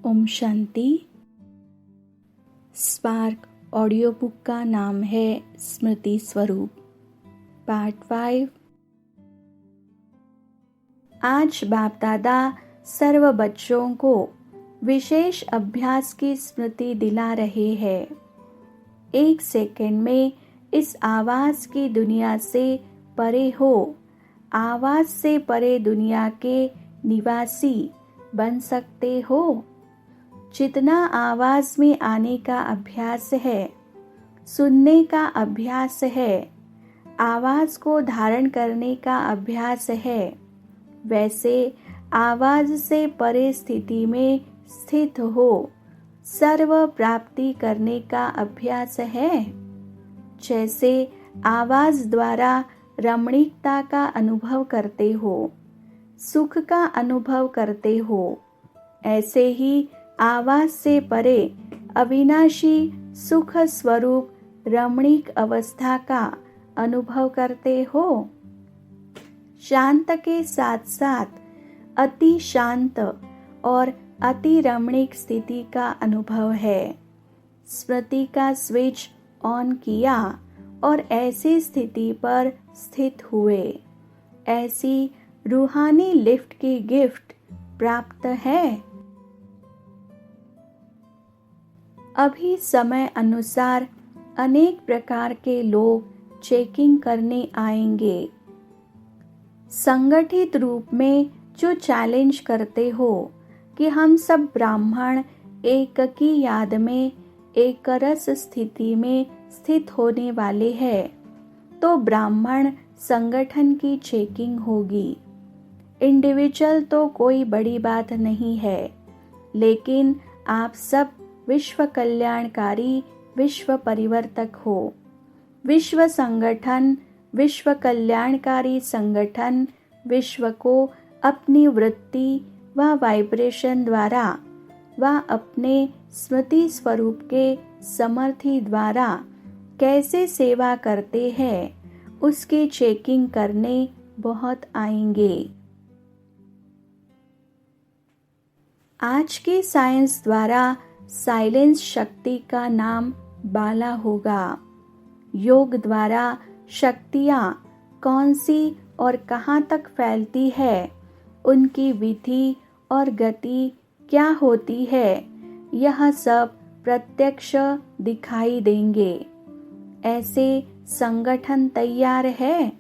Om Shanti. Spark audio book का नाम है स्मृति स्वरूप, पार्ट 5। आज बाप दादा सर्व बच्चों को विशेष अभ्यास की स्मृति दिला रहे हैं। 1 सेकंड में इस आवाज की दुनिया से परे हो, आवाज से परे दुनिया के निवासी बन सकते हो। जितना आवाज में आने का अभ्यास है, सुनने का अभ्यास है, आवाज को धारण करने का अभ्यास है, वैसे आवाज से परे स्थिति में स्थित हो सर्व प्राप्ति करने का अभ्यास है। जैसे आवाज द्वारा रमणीकता का अनुभव करते हो, सुख का अनुभव करते हो, ऐसे ही आवाज से परे अविनाशी सुख स्वरूप रमणीक अवस्था का अनुभव करते हो। शांत के साथ साथ अति शांत और अति रमणीक स्थिति का अनुभव है। स्मृति का स्विच ऑन किया और ऐसी स्थिति पर स्थित हुए। ऐसी रूहानी लिफ्ट की गिफ्ट प्राप्त है। अभी समय अनुसार अनेक प्रकार के लोग चेकिंग करने आएंगे। संगठित रूप में जो चैलेंज करते हो कि हम सब ब्राह्मण एक की याद में एक रस स्थिति में स्थित होने वाले हैं, तो ब्राह्मण संगठन की चेकिंग होगी। इंडिविजुअल तो कोई बड़ी बात नहीं है, लेकिन आप सब विश्व कल्याणकारी विश्व परिवर्तक हो। विश्व संगठन, विश्व कल्याणकारी संगठन विश्व को अपनी वृत्ति व वाइब्रेशन द्वारा व अपने स्मृति स्वरूप के समर्थी द्वारा कैसे सेवा करते हैं, उसकी चेकिंग करने बहुत आएंगे। आज की साइंस द्वारा साइलेंस शक्ति का नाम बाला होगा। योग द्वारा शक्तियाँ कौन सी और कहाँ तक फैलती है, उनकी विधि और गति क्या होती है, यह सब प्रत्यक्ष दिखाई देंगे। ऐसे संगठन तैयार है।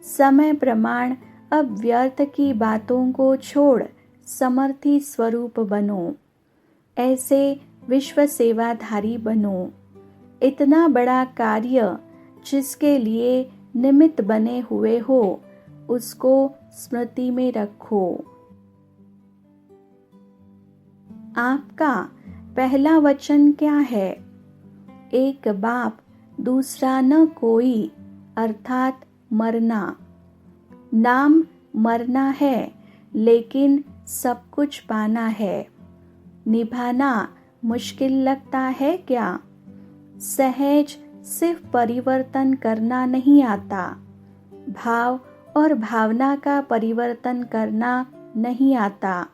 समय प्रमाण अब व्यर्थ की बातों को छोड़ समर्थी स्वरूप बनो। ऐसे विश्व सेवाधारी बनो। इतना बड़ा कार्य जिसके लिए निमित्त बने हुए हो, उसको स्मृति में रखो। आपका पहला वचन क्या है? एक बाप दूसरा न कोई, अर्थात मरना। नाम मरना है, लेकिन सब कुछ पाना है। निभाना मुश्किल लगता है क्या? सहज सिर्फ परिवर्तन करना नहीं आता, भाव और भावना का परिवर्तन करना नहीं आता।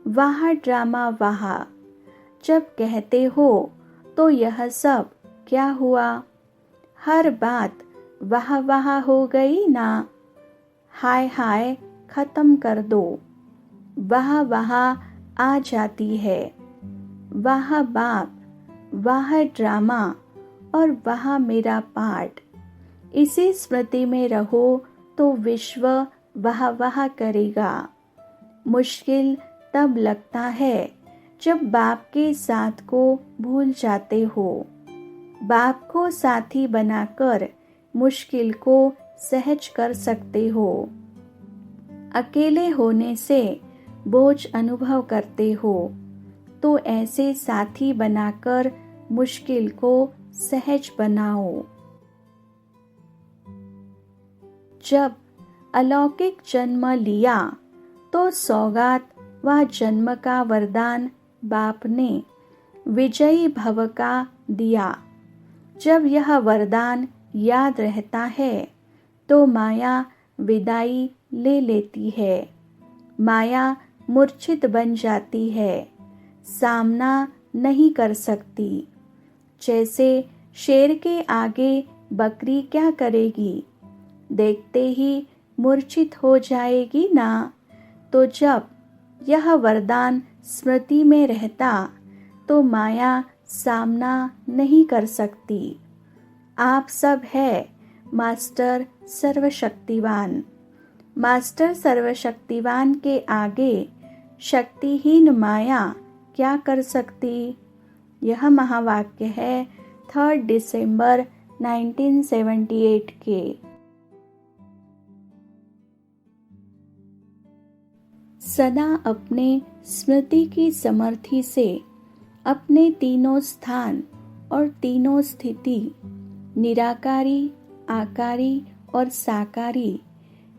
वाह ड्रामा वाह। जब कहते हो तो यह सब क्या हुआ? हर बात वाह वाह हो गई ना। हाय हाय खत्म कर दो। वाह वाह आ जाती है। वाह बाप, वाह ड्रामा और वाह मेरा पार्ट। इसी स्मृति में रहो तो विश्व वाह वाह करेगा। मुश्किल तब लगता है जब बाप के साथ को भूल जाते हो। बाप को साथी बनाकर मुश्किल को सहज कर सकते हो। अकेले होने से बोझ अनुभव करते हो, तो ऐसे साथी बनाकर मुश्किल को सहज बनाओ। जब अलौकिक जन्म लिया तो सौगात व जन्म का वरदान बाप ने विजयी भव का दिया। जब यह वरदान याद रहता है तो माया विदाई ले लेती है। माया मूर्छित बन जाती है। सामना नहीं कर सकती। जैसे शेर के आगे बकरी क्या करेगी, देखते ही मूर्छित हो जाएगी ना। तो जब यह वरदान स्मृति में रहता तो माया सामना नहीं कर सकती। आप सब है मास्टर सर्वशक्तिवान। मास्टर सर्वशक्तिवान के आगे शक्तिहीन माया क्या कर सकती। यह महावाक्य है 3 दिसंबर 1978 के। सदा अपने स्मृति की समर्थि से अपने तीनों स्थान और तीनों स्थिति, निराकारी, आकारी और साकारी,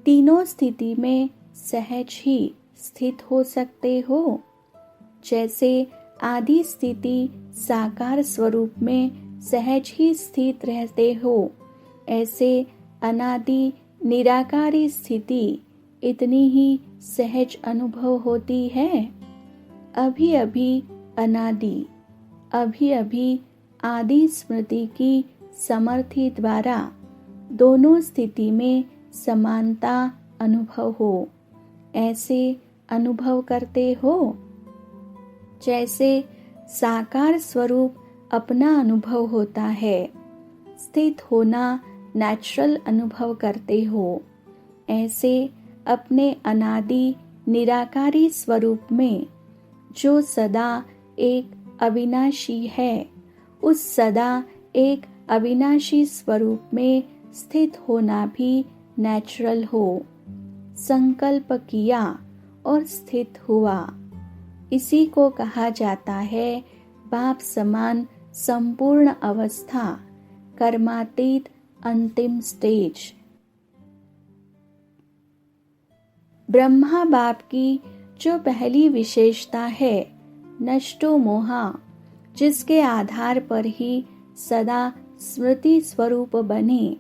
तीनों स्थिति में सहज ही स्थित हो सकते हो। जैसे आदि स्थिति साकार स्वरूप में सहज ही स्थित रहते हो, ऐसे अनादि निराकारी स्थिति इतनी ही सहज अनुभव होती है। अभी अभी अनादि, अभी अभी आदि स्मृति की समर्थि द्वारा दोनों स्थिति में समानता अनुभव हो, ऐसे अनुभव करते हो। जैसे साकार स्वरूप अपना अनुभव होता है, स्थित होना नेचुरल अनुभव करते हो, ऐसे अपने अनादि निराकारी स्वरूप में जो सदा एक अविनाशी है, उस सदा एक अविनाशी स्वरूप में स्थित होना भी नेचुरल हो। संकल्प किया और स्थित हुआ, इसी को कहा जाता है बाप समान संपूर्ण अवस्था, कर्मातीत अंतिम स्टेज। ब्रह्मा बाप की जो पहली विशेषता है नष्टो मोहा, जिसके आधार पर ही सदा स्मृति स्वरूप बने,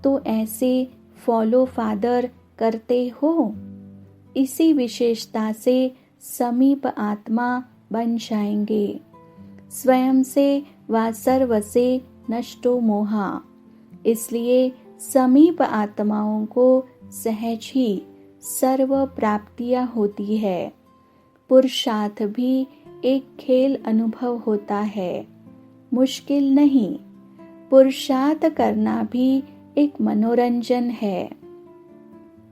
तो ऐसे फॉलो फादर करते हो। इसी विशेषता से समीप आत्मा बन जाएंगे। स्वयं से व सर्व से नष्टो मोहा, इसलिए समीप आत्माओं को सहज ही सर्व प्राप्तियां होती है। पुरुषार्थ भी एक खेल अनुभव होता है, मुश्किल नहीं। पुरुषार्थ करना भी एक मनोरंजन है।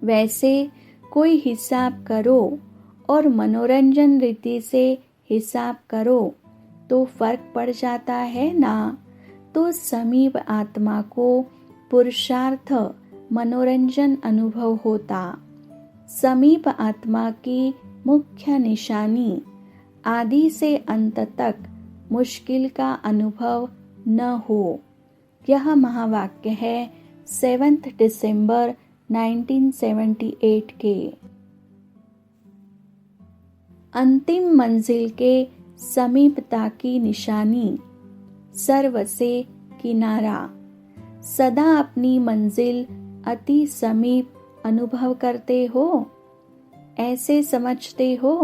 वैसे कोई हिसाब करो और मनोरंजन रीति से हिसाब करो तो फर्क पड़ जाता है ना। तो समीप आत्मा को पुरुषार्थ मनोरंजन अनुभव होता। समीप आत्मा की मुख्य निशानी आदि से अंत तक मुश्किल का अनुभव न हो। यह महावाक्य है 7 दिसंबर 1978 के। अंतिम मंजिल के समीपता की निशानी सर्व से किनारा। सदा अपनी मंजिल अति समीप अनुभव करते हो। ऐसे समझते हो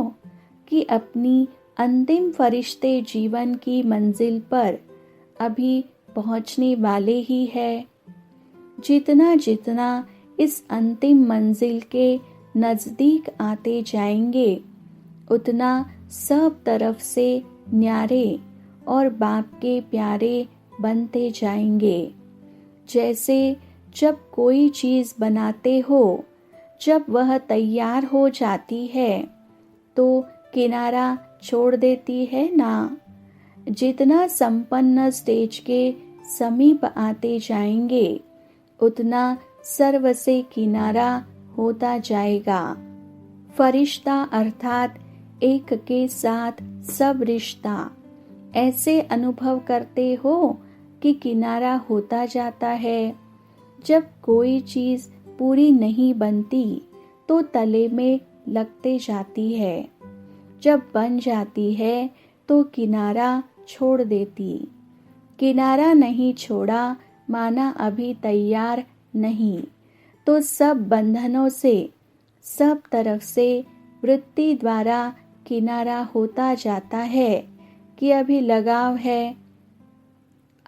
कि अपनी अंतिम फरिश्ते जीवन की मंजिल पर अभी पहुंचने वाले ही है। जितना जितना इस अंतिम मंजिल के नजदीक आते जाएंगे, उतना सब तरफ से न्यारे और बाप के प्यारे बनते जाएंगे। जैसे जब कोई चीज बनाते हो, जब वह तैयार हो जाती है तो किनारा छोड़ देती है ना। जितना संपन्न स्टेज के समीप आते जाएंगे, उतना सर्व से किनारा होता जाएगा। फरिश्ता अर्थात एक के साथ सब रिश्ता, ऐसे अनुभव करते हो कि किनारा होता जाता है। जब कोई चीज पूरी नहीं बनती तो तले में लगते जाती है, जब बन जाती है तो किनारा छोड़ देती। किनारा नहीं छोड़ा माना अभी तैयार नहीं, तो सब बंधनों से सब तरफ से वृत्ति द्वारा किनारा होता जाता है कि अभी लगाव है।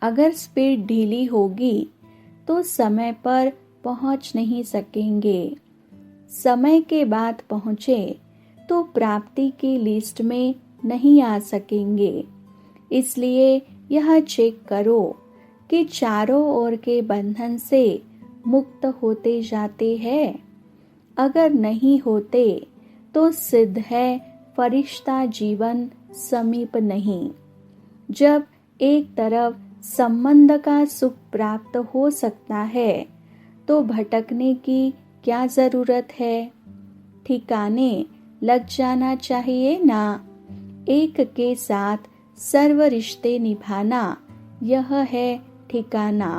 अगर स्पीड ढीली होगी तो समय पर पहुंच नहीं सकेंगे। समय के बाद पहुंचे तो प्राप्ति की लिस्ट में नहीं आ सकेंगे। इसलिए यह चेक करो कि चारों ओर के बंधन से मुक्त होते जाते हैं। अगर नहीं होते तो सिद्ध है फरिश्ता जीवन समीप नहीं। जब एक तरफ संबंध का सुख प्राप्त हो सकता है तो भटकने की क्या जरूरत है। ठिकाने लग जाना चाहिए ना। एक के साथ सर्व रिश्ते निभाना, यह है ठिकाना।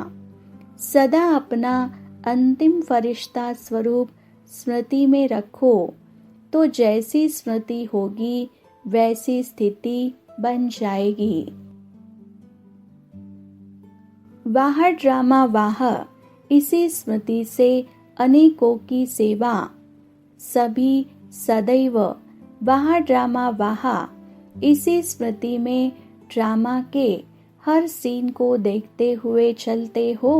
सदा अपना अंतिम फरिश्ता स्वरूप स्मृति में रखो तो जैसी स्मृति होगी वैसी स्थिति बन जाएगी। वाह ड्रामा वाह, इसी स्मृति से अनेकों की सेवा। सभी सदैव वाह ड्रामा वाह, इसी स्मृति में ड्रामा के हर सीन को देखते हुए चलते हो।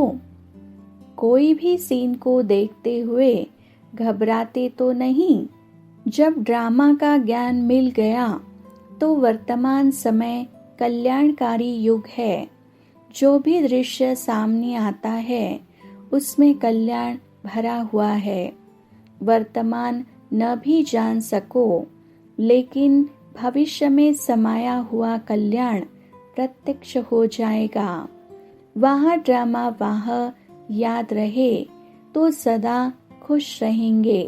कोई भी सीन को देखते हुए घबराते तो नहीं। जब ड्रामा का ज्ञान मिल गया तो वर्तमान समय कल्याणकारी युग है। जो भी दृश्य सामने आता है उसमें कल्याण भरा हुआ है। वर्तमान न भी जान सको लेकिन भविष्य में समाया हुआ कल्याण प्रत्यक्ष हो जाएगा। वाह ड्रामा वाह याद रहे तो सदा खुश रहेंगे।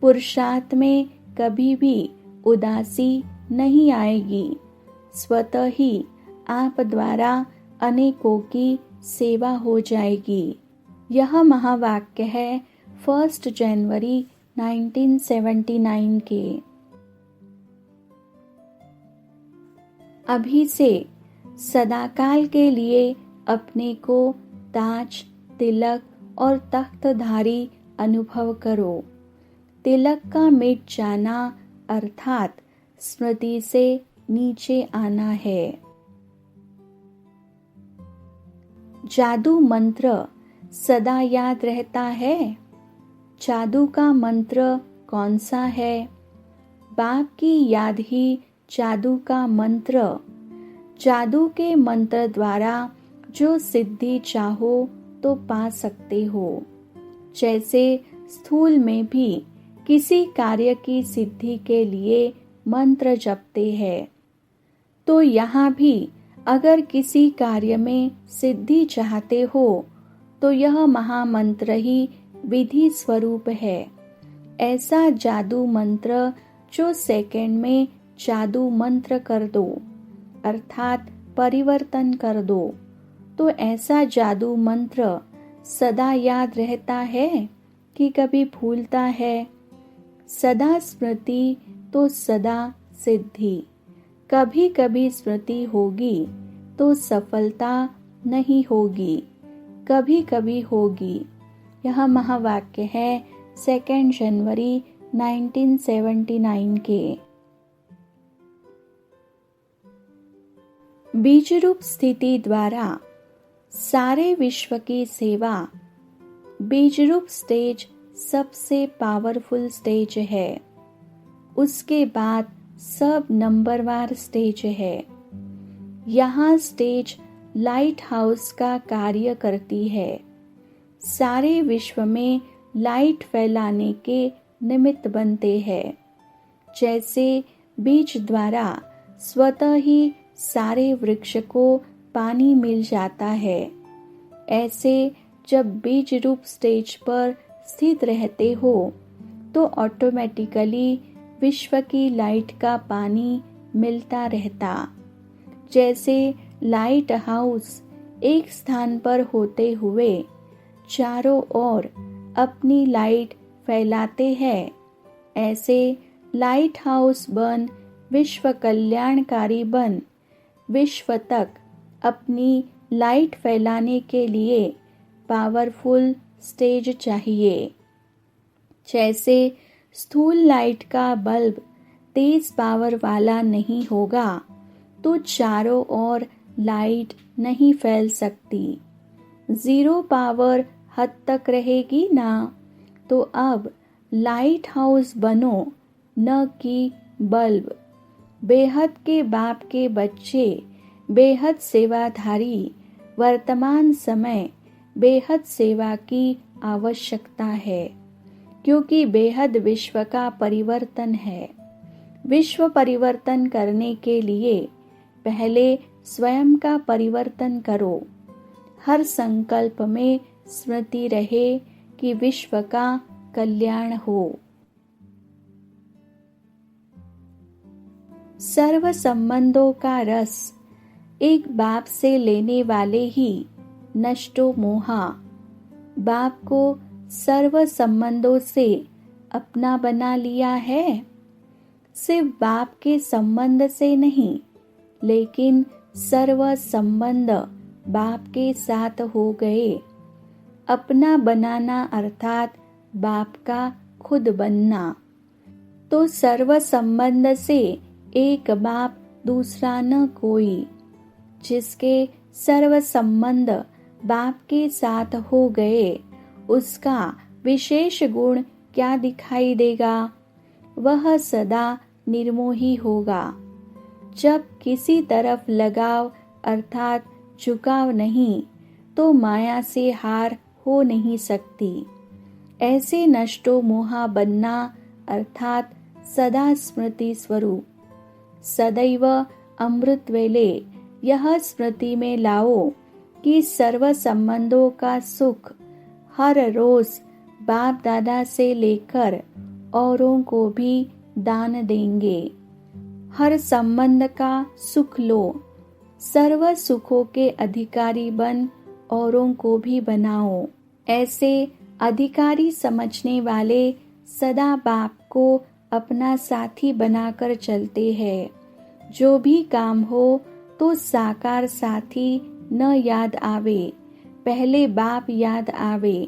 पुरुषार्थ में कभी भी उदासी नहीं आएगी। स्वतः ही आप द्वारा अनेकों की सेवा हो जाएगी। यह महावाक्य है 1 जनवरी 1979 के। अभी से सदाकाल के लिए अपने को ताज, तिलक और तख्तधारी अनुभव करो। तिलक का मिट जाना अर्थात स्मृति से नीचे आना है। जादू मंत्र सदा याद रहता है। जादू का मंत्र कौन सा है? बाप की याद ही जादू का मंत्र। जादू के मंत्र द्वारा जो सिद्धि चाहो तो पा सकते हो। जैसे स्थूल में भी किसी कार्य की सिद्धि के लिए मंत्र जपते हैं, तो यहाँ भी अगर किसी कार्य में सिद्धि चाहते हो तो यह महामंत्र ही विधि स्वरूप है। ऐसा जादू मंत्र जो सेकंड में जादू मंत्र कर दो, अर्थात परिवर्तन कर दो, तो ऐसा जादू मंत्र सदा याद रहता है कि कभी भूलता है। सदा स्मृति तो सदा सिद्धि। कभी कभी स्मृति होगी तो सफलता नहीं होगी, कभी कभी होगी। यह महावाक्य है 2 जनवरी 1979 के। बीज रूप स्थिति द्वारा सारे विश्व की सेवा। बीज रूप स्टेज सबसे पावरफुल स्टेज है। उसके बाद सब नंबरवार स्टेज है। यहाँ स्टेज लाइट हाउस का कार्य करती है। सारे विश्व में लाइट फैलाने के निमित्त बनते हैं। जैसे बीज द्वारा स्वतः ही सारे वृक्ष को पानी मिल जाता है, ऐसे जब बीज रूप स्टेज पर स्थित रहते हो तो ऑटोमेटिकली विश्व की लाइट का पानी मिलता रहता। जैसे लाइट हाउस एक स्थान पर होते हुए चारों ओर अपनी लाइट फैलाते हैं, ऐसे लाइट हाउस बन विश्व कल्याणकारी बन विश्व तक अपनी लाइट फैलाने के लिए पावरफुल स्टेज चाहिए। जैसे स्थूल लाइट का बल्ब तेज पावर वाला नहीं होगा तो चारों ओर लाइट नहीं फैल सकती। 0 पावर हद तक रहेगी ना, तो अब लाइट हाउस बनो, न कि बल्ब। बेहद के बाप के बच्चे, बेहद सेवाधारी, वर्तमान समय बेहद सेवा की आवश्यकता है, क्योंकि बेहद विश्व का परिवर्तन है। विश्व परिवर्तन करने के लिए पहले स्वयं का परिवर्तन करो। हर संकल्प में स्मृति रहे कि विश्व का कल्याण हो। सर्व संबंधों का रस एक बाप से लेने वाले ही नष्टो मोहा। बाप को सर्व संबंधों से अपना बना लिया है। सिर्फ बाप के संबंध से नहीं, लेकिन सर्व संबंध बाप के साथ हो गए। अपना बनाना अर्थात बाप का खुद बनना। तो सर्व संबंध से एक बाप दूसरा न कोई। जिसके सर्व संबंध बाप के साथ हो गए, उसका विशेष गुण क्या दिखाई देगा? वह सदा निर्मोही होगा। जब किसी तरफ लगाव अर्थात झुकाव नहीं, तो माया से हार हो नहीं सकती। ऐसे नष्टो मोहा बनना अर्थात सदा स्मृति स्वरूप। सदैव अमृत वेले यह स्मृति में लाओ कि सर्व संबंधों का सुख हर रोज बाप दादा से लेकर औरों को भी दान देंगे। हर संबंध का सुख लो। सर्व सुखों के अधिकारी बन औरों को भी बनाओ। ऐसे अधिकारी समझने वाले सदा बाप को अपना साथी बनाकर चलते हैं। जो भी काम हो तो साकार साथी न याद आवे, पहले बाप याद आवे।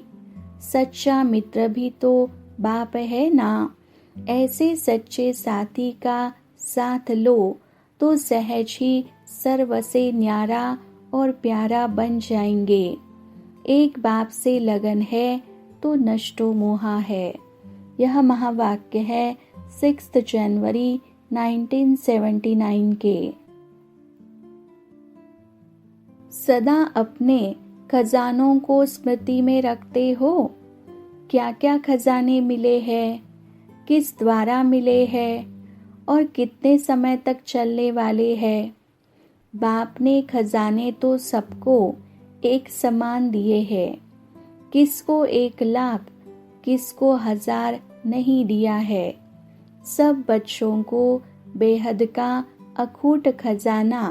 सच्चा मित्र भी तो बाप है ना। ऐसे सच्चे साथी का साथ लो तो सहज ही सर्व से न्यारा और प्यारा बन जाएंगे। एक बाप से लगन है तो नष्टो मोहा है। यह महावाक्य है 6 जनवरी 1979 के। सदा अपने खजानों को स्मृति में रखते हो। क्या क्या खजाने मिले हैं, किस द्वारा मिले हैं और कितने समय तक चलने वाले हैं। बाप ने खजाने तो सबको एक समान दिए हैं। किसको 1 लाख, किसको 1000 नहीं दिया है। सब बच्चों को बेहद का अखूट खजाना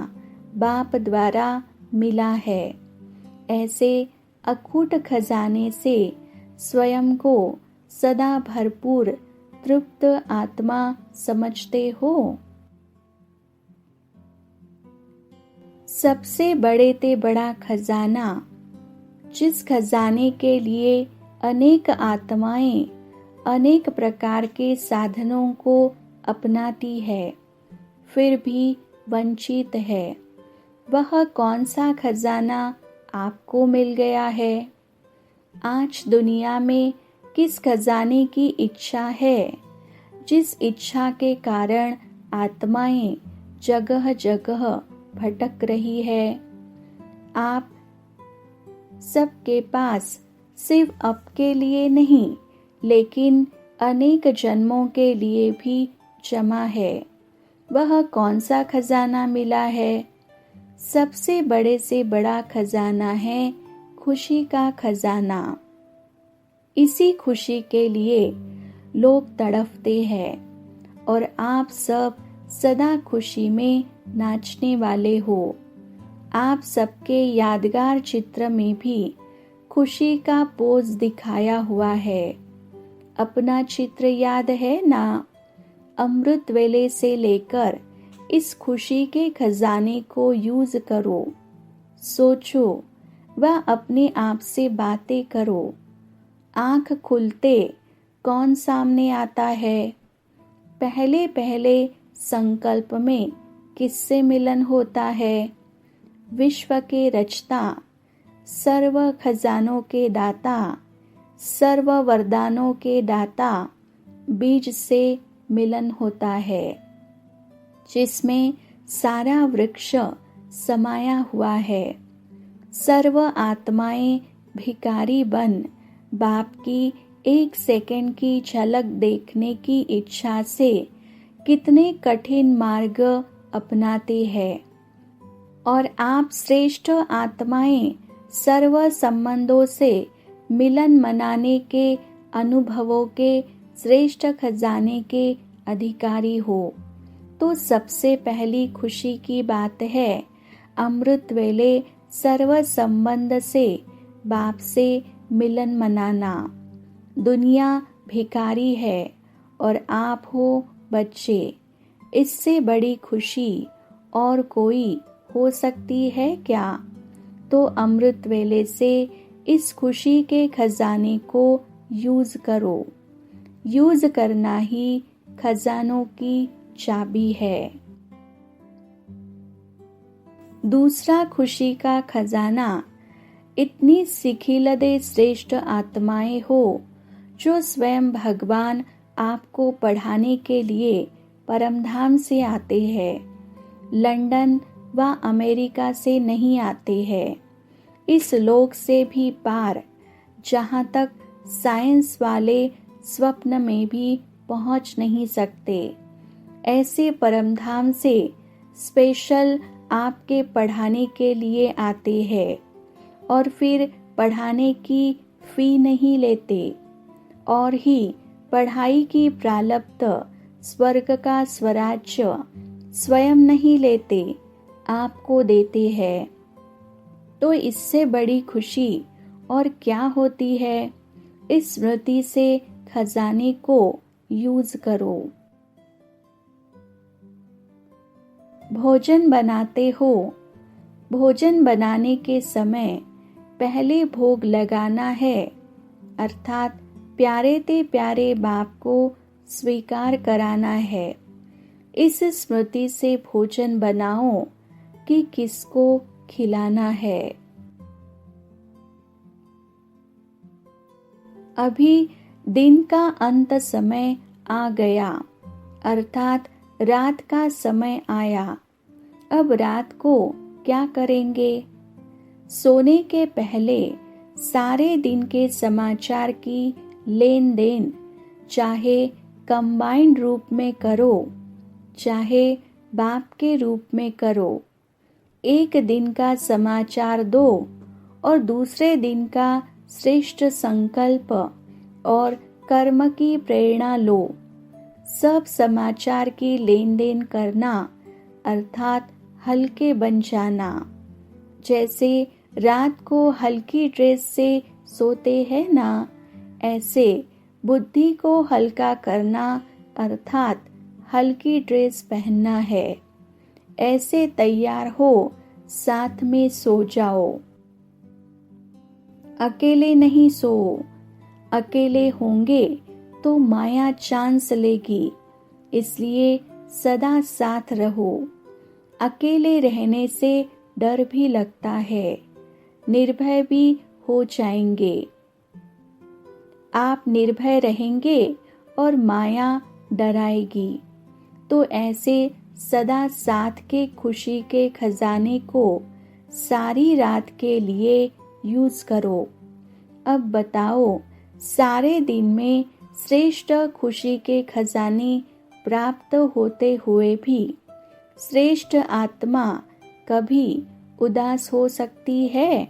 बाप द्वारा मिला है। ऐसे अखूट खजाने से स्वयं को सदा भरपूर तृप्त आत्मा समझते हो। सबसे बड़े ते बड़ा खजाना, जिस खजाने के लिए अनेक आत्माएं अनेक प्रकार के साधनों को अपनाती है, फिर भी वंचित है, वह कौन सा खजाना आपको मिल गया है? आज दुनिया में किस खजाने की इच्छा है, जिस इच्छा के कारण आत्माएं जगह जगह भटक रही है? आप सबके पास सिर्फ अब के लिए नहीं, लेकिन अनेक जन्मों के लिए भी जमा है। वह कौन सा खजाना मिला है? सबसे बड़े से बड़ा खजाना है खुशी का खजाना। इसी खुशी के लिए लोग तड़पते हैं और आप सब सदा खुशी में नाचने वाले हो। आप सबके यादगार चित्र में भी खुशी का पोज दिखाया हुआ है। अपना चित्र याद है ना? अमृत वेले से लेकर इस खुशी के खजाने को यूज करो। सोचो व अपने आप से बातें करो। आंख खुलते कौन सामने आता है? पहले पहले संकल्प में किससे मिलन होता है? विश्व के रचता, सर्व खजानों के दाता, सर्व वरदानों के दाता बीज से मिलन होता है, जिसमें सारा वृक्ष समाया हुआ है। सर्व आत्माएं भिखारी बन बाप की 1 सेकंड की झलक देखने की इच्छा से कितने कठिन मार्ग अपनाते हैं, और आप श्रेष्ठ आत्माएं सर्व संबंधों से मिलन मनाने के अनुभवों के श्रेष्ठ खजाने के अधिकारी हो। तो सबसे पहली खुशी की बात है अमृत वेले सर्व संबंध से बाप से मिलन मनाना। दुनिया भिखारी है और आप हो बच्चे। इससे बड़ी खुशी और कोई हो सकती है क्या? तो अमृत वेले से इस खुशी के खजाने को यूज करो। यूज करना ही खजानों की चाबी है। दूसरा खुशी का खजाना, इतनी सिखिलदे श्रेष्ठ आत्माएं हो जो स्वयं भगवान आपको पढ़ाने के लिए परमधाम से आते हैं, लंदन व अमेरिका से नहीं आते हैं, इस लोक से भी पार, जहाँ तक साइंस वाले स्वप्न में भी पहुँच नहीं सकते। ऐसे परमधाम से स्पेशल आपके पढ़ाने के लिए आते हैं और फिर पढ़ाने की फी नहीं लेते, और ही पढ़ाई की प्रारब्ध स्वर्ग का स्वराज्य स्वयं नहीं लेते, आपको देते हैं। तो इससे बड़ी खुशी और क्या होती है? इस स्मृति से खजाने को यूज करो। भोजन बनाते हो। भोजन बनाने के समय पहले भोग लगाना है, अर्थात प्यारे ते प्यारे बाप को स्वीकार कराना है। इस स्मृति से भोजन बनाओ कि किसको खिलाना है। अभी दिन का अंत समय आ गया, अर्थात रात का समय आया। अब रात को क्या करेंगे? सोने के पहले सारे दिन के समाचार की लेन देन चाहे कंबाइंड रूप में करो, चाहे बाप के रूप में करो। एक दिन का समाचार दो और दूसरे दिन का श्रेष्ठ संकल्प और कर्म की प्रेरणा लो। सब समाचार की लेन देन करना, अर्थात हल्के बन जाना। जैसे रात को हल्की ड्रेस से सोते हैं ना, ऐसे बुद्धि को हल्का करना, अर्थात हल्की ड्रेस पहनना है। ऐसे तैयार हो, साथ में सो जाओ। अकेले नहीं सो। अकेले होंगे तो माया चांस लेगी, इसलिए सदा साथ रहो। अकेले रहने से डर भी लगता है, निर्भय भी हो जाएंगे। आप निर्भय रहेंगे और माया डराएगी। तो ऐसे सदा साथ के खुशी के खजाने को सारी रात के लिए यूज करो। अब बताओ, सारे दिन में श्रेष्ठ खुशी के खजाने प्राप्त होते हुए भी श्रेष्ठ आत्मा कभी उदास हो सकती है?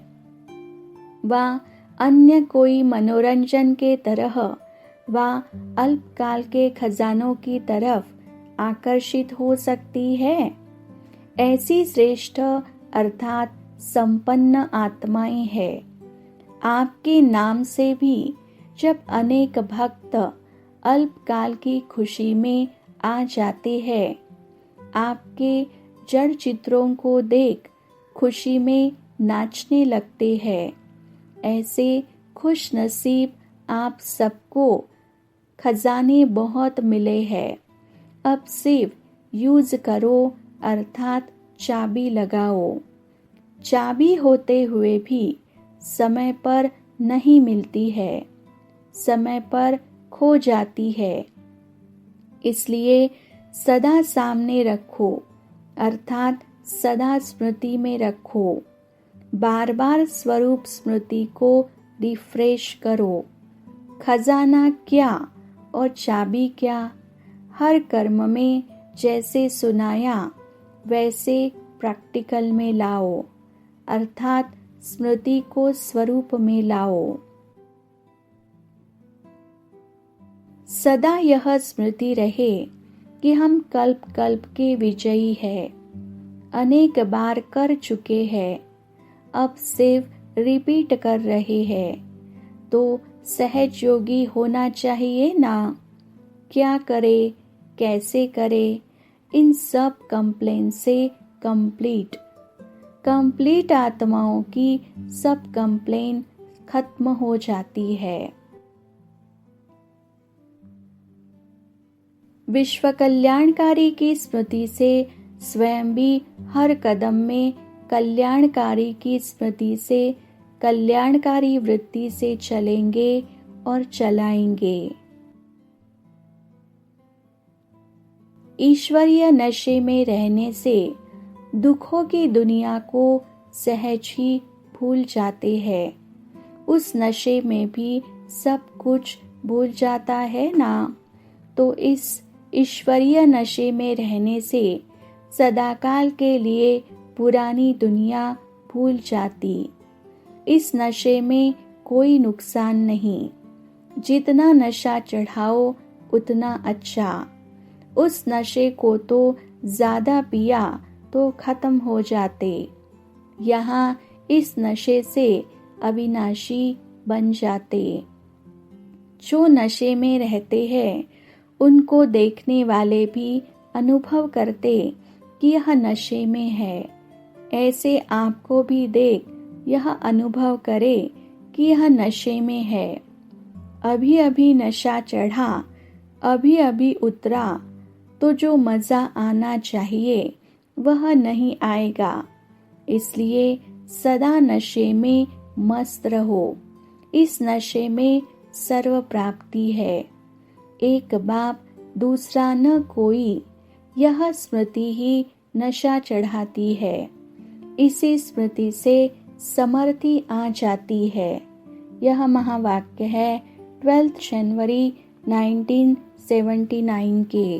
वह अन्य कोई मनोरंजन के तरह व अल्पकाल के खजानों की तरफ आकर्षित हो सकती है? ऐसी श्रेष्ठ अर्थात संपन्न आत्माएं हैं। आपके नाम से भी जब अनेक भक्त अल्पकाल की खुशी में आ जाते हैं, आपके जड़ चित्रों को देख खुशी में नाचने लगते हैं। ऐसे खुश नसीब आप सबको खजाने बहुत मिले हैं। अब सिर्फ यूज करो अर्थात चाबी लगाओ। चाबी होते हुए भी समय पर नहीं मिलती है, समय पर खो जाती है। इसलिए सदा सामने रखो अर्थात सदा स्मृति में रखो। बार बार स्वरूप स्मृति को रिफ्रेश करो। खजाना क्या और चाबी क्या, हर कर्म में जैसे सुनाया वैसे प्रैक्टिकल में लाओ अर्थात स्मृति को स्वरूप में लाओ। सदा यह स्मृति रहे कि हम कल्प कल्प के विजयी हैं, अनेक बार कर चुके हैं, अब सिर्फ रिपीट कर रहे हैं। तो सहज योगी होना चाहिए ना। क्या करे, कैसे करे, इन सब कंप्लेन से कंप्लीट आत्माओं की सब कंप्लेन खत्म हो जाती है। विश्व कल्याणकारी की स्मृति से स्वयं भी हर कदम में कल्याणकारी की स्मृति से कल्याणकारी वृत्ति से चलेंगे और चलाएंगे। ईश्वरीय नशे में रहने से दुखों की दुनिया को सहज ही भूल जाते हैं। उस नशे में भी सब कुछ भूल जाता है ना। तो इस ईश्वरीय नशे में रहने से सदाकाल के लिए पुरानी दुनिया भूल जाती। इस नशे में कोई नुकसान नहीं, जितना नशा चढ़ाओ उतना अच्छा। उस नशे को तो ज्यादा पिया तो खत्म हो जाते। यहाँ इस नशे से अविनाशी बन जाते। जो नशे में रहते हैं उनको देखने वाले भी अनुभव करते कि यह नशे में है। ऐसे आपको भी देख यह अनुभव करे कि यह नशे में है। अभी अभी नशा चढ़ा, अभी अभी उतरा, तो जो मजा आना चाहिए वह नहीं आएगा। इसलिए सदा नशे में मस्त रहो। इस नशे में सर्व प्राप्ति है। एक बाप दूसरा न कोई, यह स्मृति ही नशा चढ़ाती है। इसी स्मृति से समर्थि आ जाती है। यह महावाक्य है 12 जनवरी 1979 के।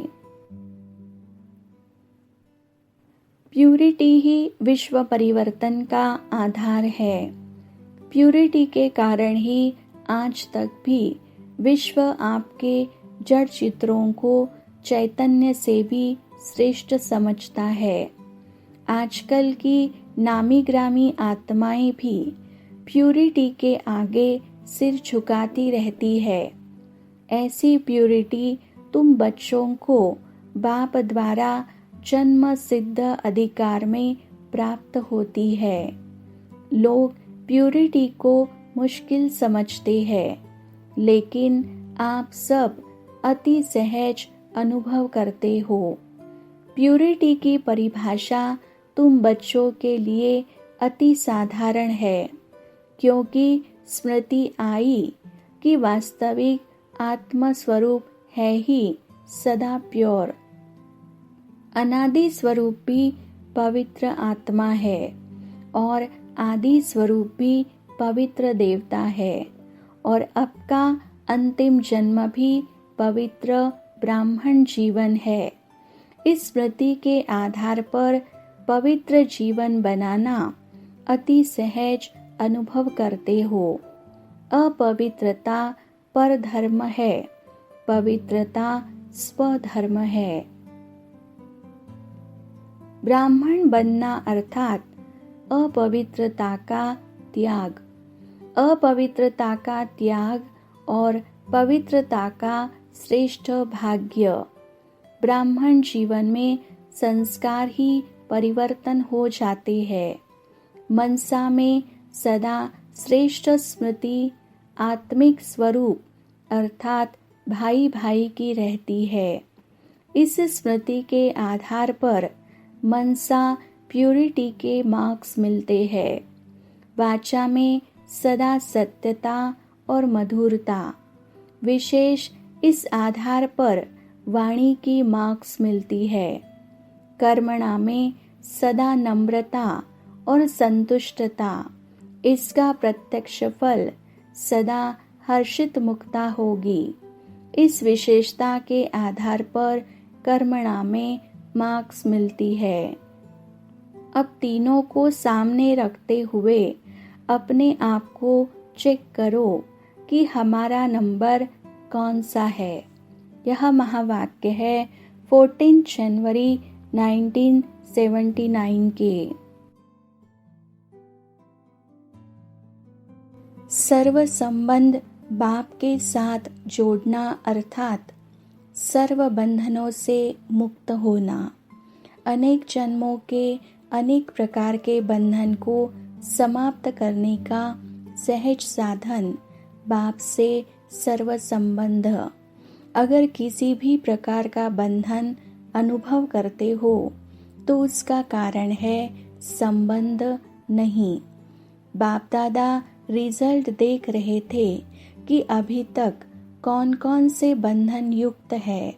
प्यूरिटी ही विश्व परिवर्तन का आधार है। प्यूरिटी के कारण ही आज तक भी विश्व आपके जड़ चित्रों को चैतन्य से भी श्रेष्ठ समझता है। आजकल की नामी ग्रामी आत्माएं भी प्यूरिटी के आगे सिर झुकाती रहती है। ऐसी प्यूरिटी तुम बच्चों को बाप द्वारा जन्म सिद्ध अधिकार में प्राप्त होती है। लोग प्यूरिटी को मुश्किल समझते हैं, लेकिन आप सब अति सहज अनुभव करते हो। प्यूरिटी की परिभाषा तुम बच्चों के लिए अति साधारण है, क्योंकि स्मृति आई कि वास्तविक आत्म स्वरूप है ही सदा प्योर। अनादि स्वरूप भी पवित्र आत्मा है और आदि स्वरूप भी पवित्र देवता है, और अब का अंतिम जन्म भी पवित्र ब्राह्मण जीवन है। इस स्मृति के आधार पर पवित्र जीवन बनाना अति सहज अनुभव करते हो। अपवित्रता परधर्म है, पवित्रता स्वधर्म है। ब्राह्मण बनना अर्थात अपवित्रता का त्याग। अपवित्रता का त्याग और पवित्रता का श्रेष्ठ भाग्य। ब्राह्मण जीवन में संस्कार ही परिवर्तन हो जाते हैं। मनसा में सदा श्रेष्ठ स्मृति आत्मिक स्वरूप अर्थात भाई भाई की रहती है। इस स्मृति के आधार पर मनसा प्यूरिटी के मार्क्स मिलते हैं। वाचा में सदा सत्यता और मधुरता, विशेष इस आधार पर वाणी की मार्क्स मिलती है। कर्मणा में सदा नम्रता और संतुष्टता, इसका प्रत्यक्ष फल सदा हर्षित मुक्ता होगी। इस विशेषता के आधार पर कर्मणा में मार्क्स मिलती है। अब तीनों को सामने रखते हुए अपने आप को चेक करो कि हमारा नंबर कौन सा है। यह महावाक्य है 14 जनवरी 1979 के। सर्व संबंध बाप के साथ जोड़ना अर्थात सर्व बंधनों से मुक्त होना। अनेक जन्मों के अनेक प्रकार के बंधन को समाप्त करने का सहज साधन बाप से सर्व संबंध। अगर किसी भी प्रकार का बंधन अनुभव करते हो तो उसका कारण है संबंध नहीं। बाप दादा रिजल्ट देख रहे थे कि अभी तक कौन कौन से बंधन युक्त है।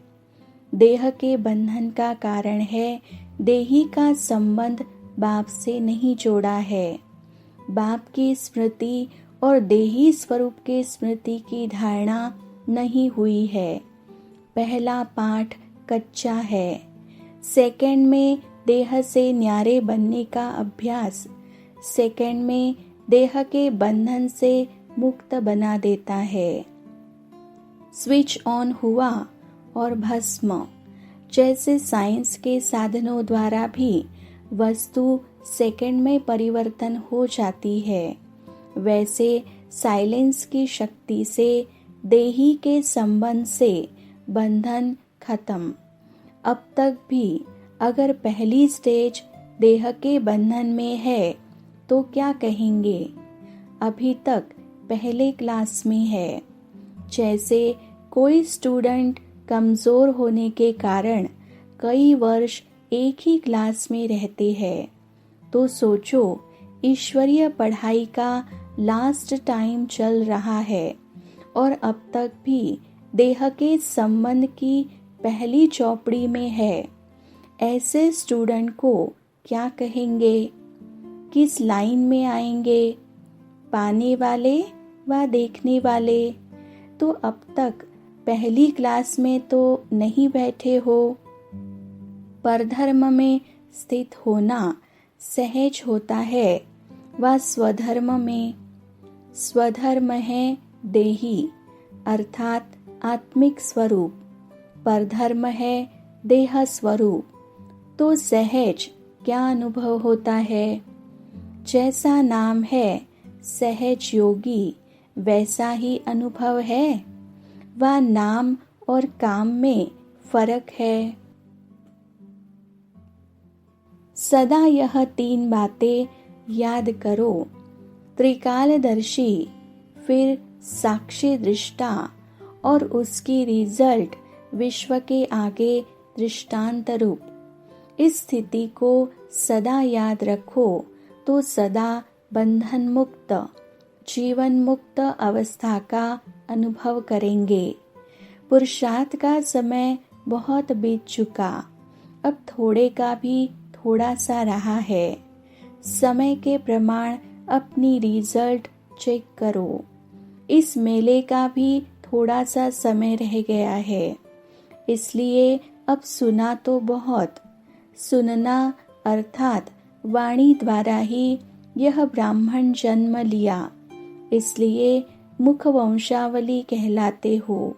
देह के बंधन का कारण है देही का संबंध बाप से नहीं जोड़ा है। बाप की स्मृति और देही स्वरूप के स्मृति की धारणा नहीं हुई है। पहला पाठ कच्चा है। सेकंड में देह से न्यारे बनने का अभ्यास सेकंड में देह के बंधन से मुक्त बना देता है। स्विच ऑन हुआ और भस्म। जैसे साइंस के साधनों द्वारा भी वस्तु सेकंड में परिवर्तन हो जाती है, वैसे साइलेंस की शक्ति से देही के संबंध से बंधन खत्म। अब तक भी अगर पहली स्टेज देह के बंधन में है तो क्या कहेंगे? अभी तक पहले क्लास में है। जैसे कोई स्टूडेंट कमजोर होने के कारण कई वर्ष एक ही क्लास में रहते हैं, तो सोचो ईश्वरीय पढ़ाई का लास्ट टाइम चल रहा है और अब तक भी देह के संबंध की पहली चौपड़ी में है। ऐसे स्टूडेंट को क्या कहेंगे? किस लाइन में आएंगे? पाने वाले व देखने वाले? तो अब तक पहली क्लास में तो नहीं बैठे हो। परधर्म में स्थित होना सहज होता है व स्वधर्म में। स्वधर्म है देही अर्थात आत्मिक स्वरूप, परधर्म है देह स्वरूप। तो सहज क्या अनुभव होता है? जैसा नाम है सहज योगी, वैसा ही अनुभव है व नाम और काम में फर्क है। सदा यह तीन बातें याद करो, त्रिकालदर्शी, फिर साक्षी दृष्टा और उसकी रिजल्ट विश्व के आगे दृष्टांत रूप। इस स्थिति को सदा याद रखो तो सदा बंधन मुक्त, जीवन मुक्त अवस्था का अनुभव करेंगे। पुरुषार्थ का समय बहुत बीत चुका, अब थोड़े का भी थोड़ा सा रहा है। समय के प्रमाण अपनी रिजल्ट चेक करो। इस मेले का भी थोड़ा सा समय रह गया है, इसलिए अब सुना तो बहुत। सुनना अर्थात वाणी द्वारा ही यह ब्राह्मण जन्म लिया, इसलिए मुख वंशावली कहलाते हो।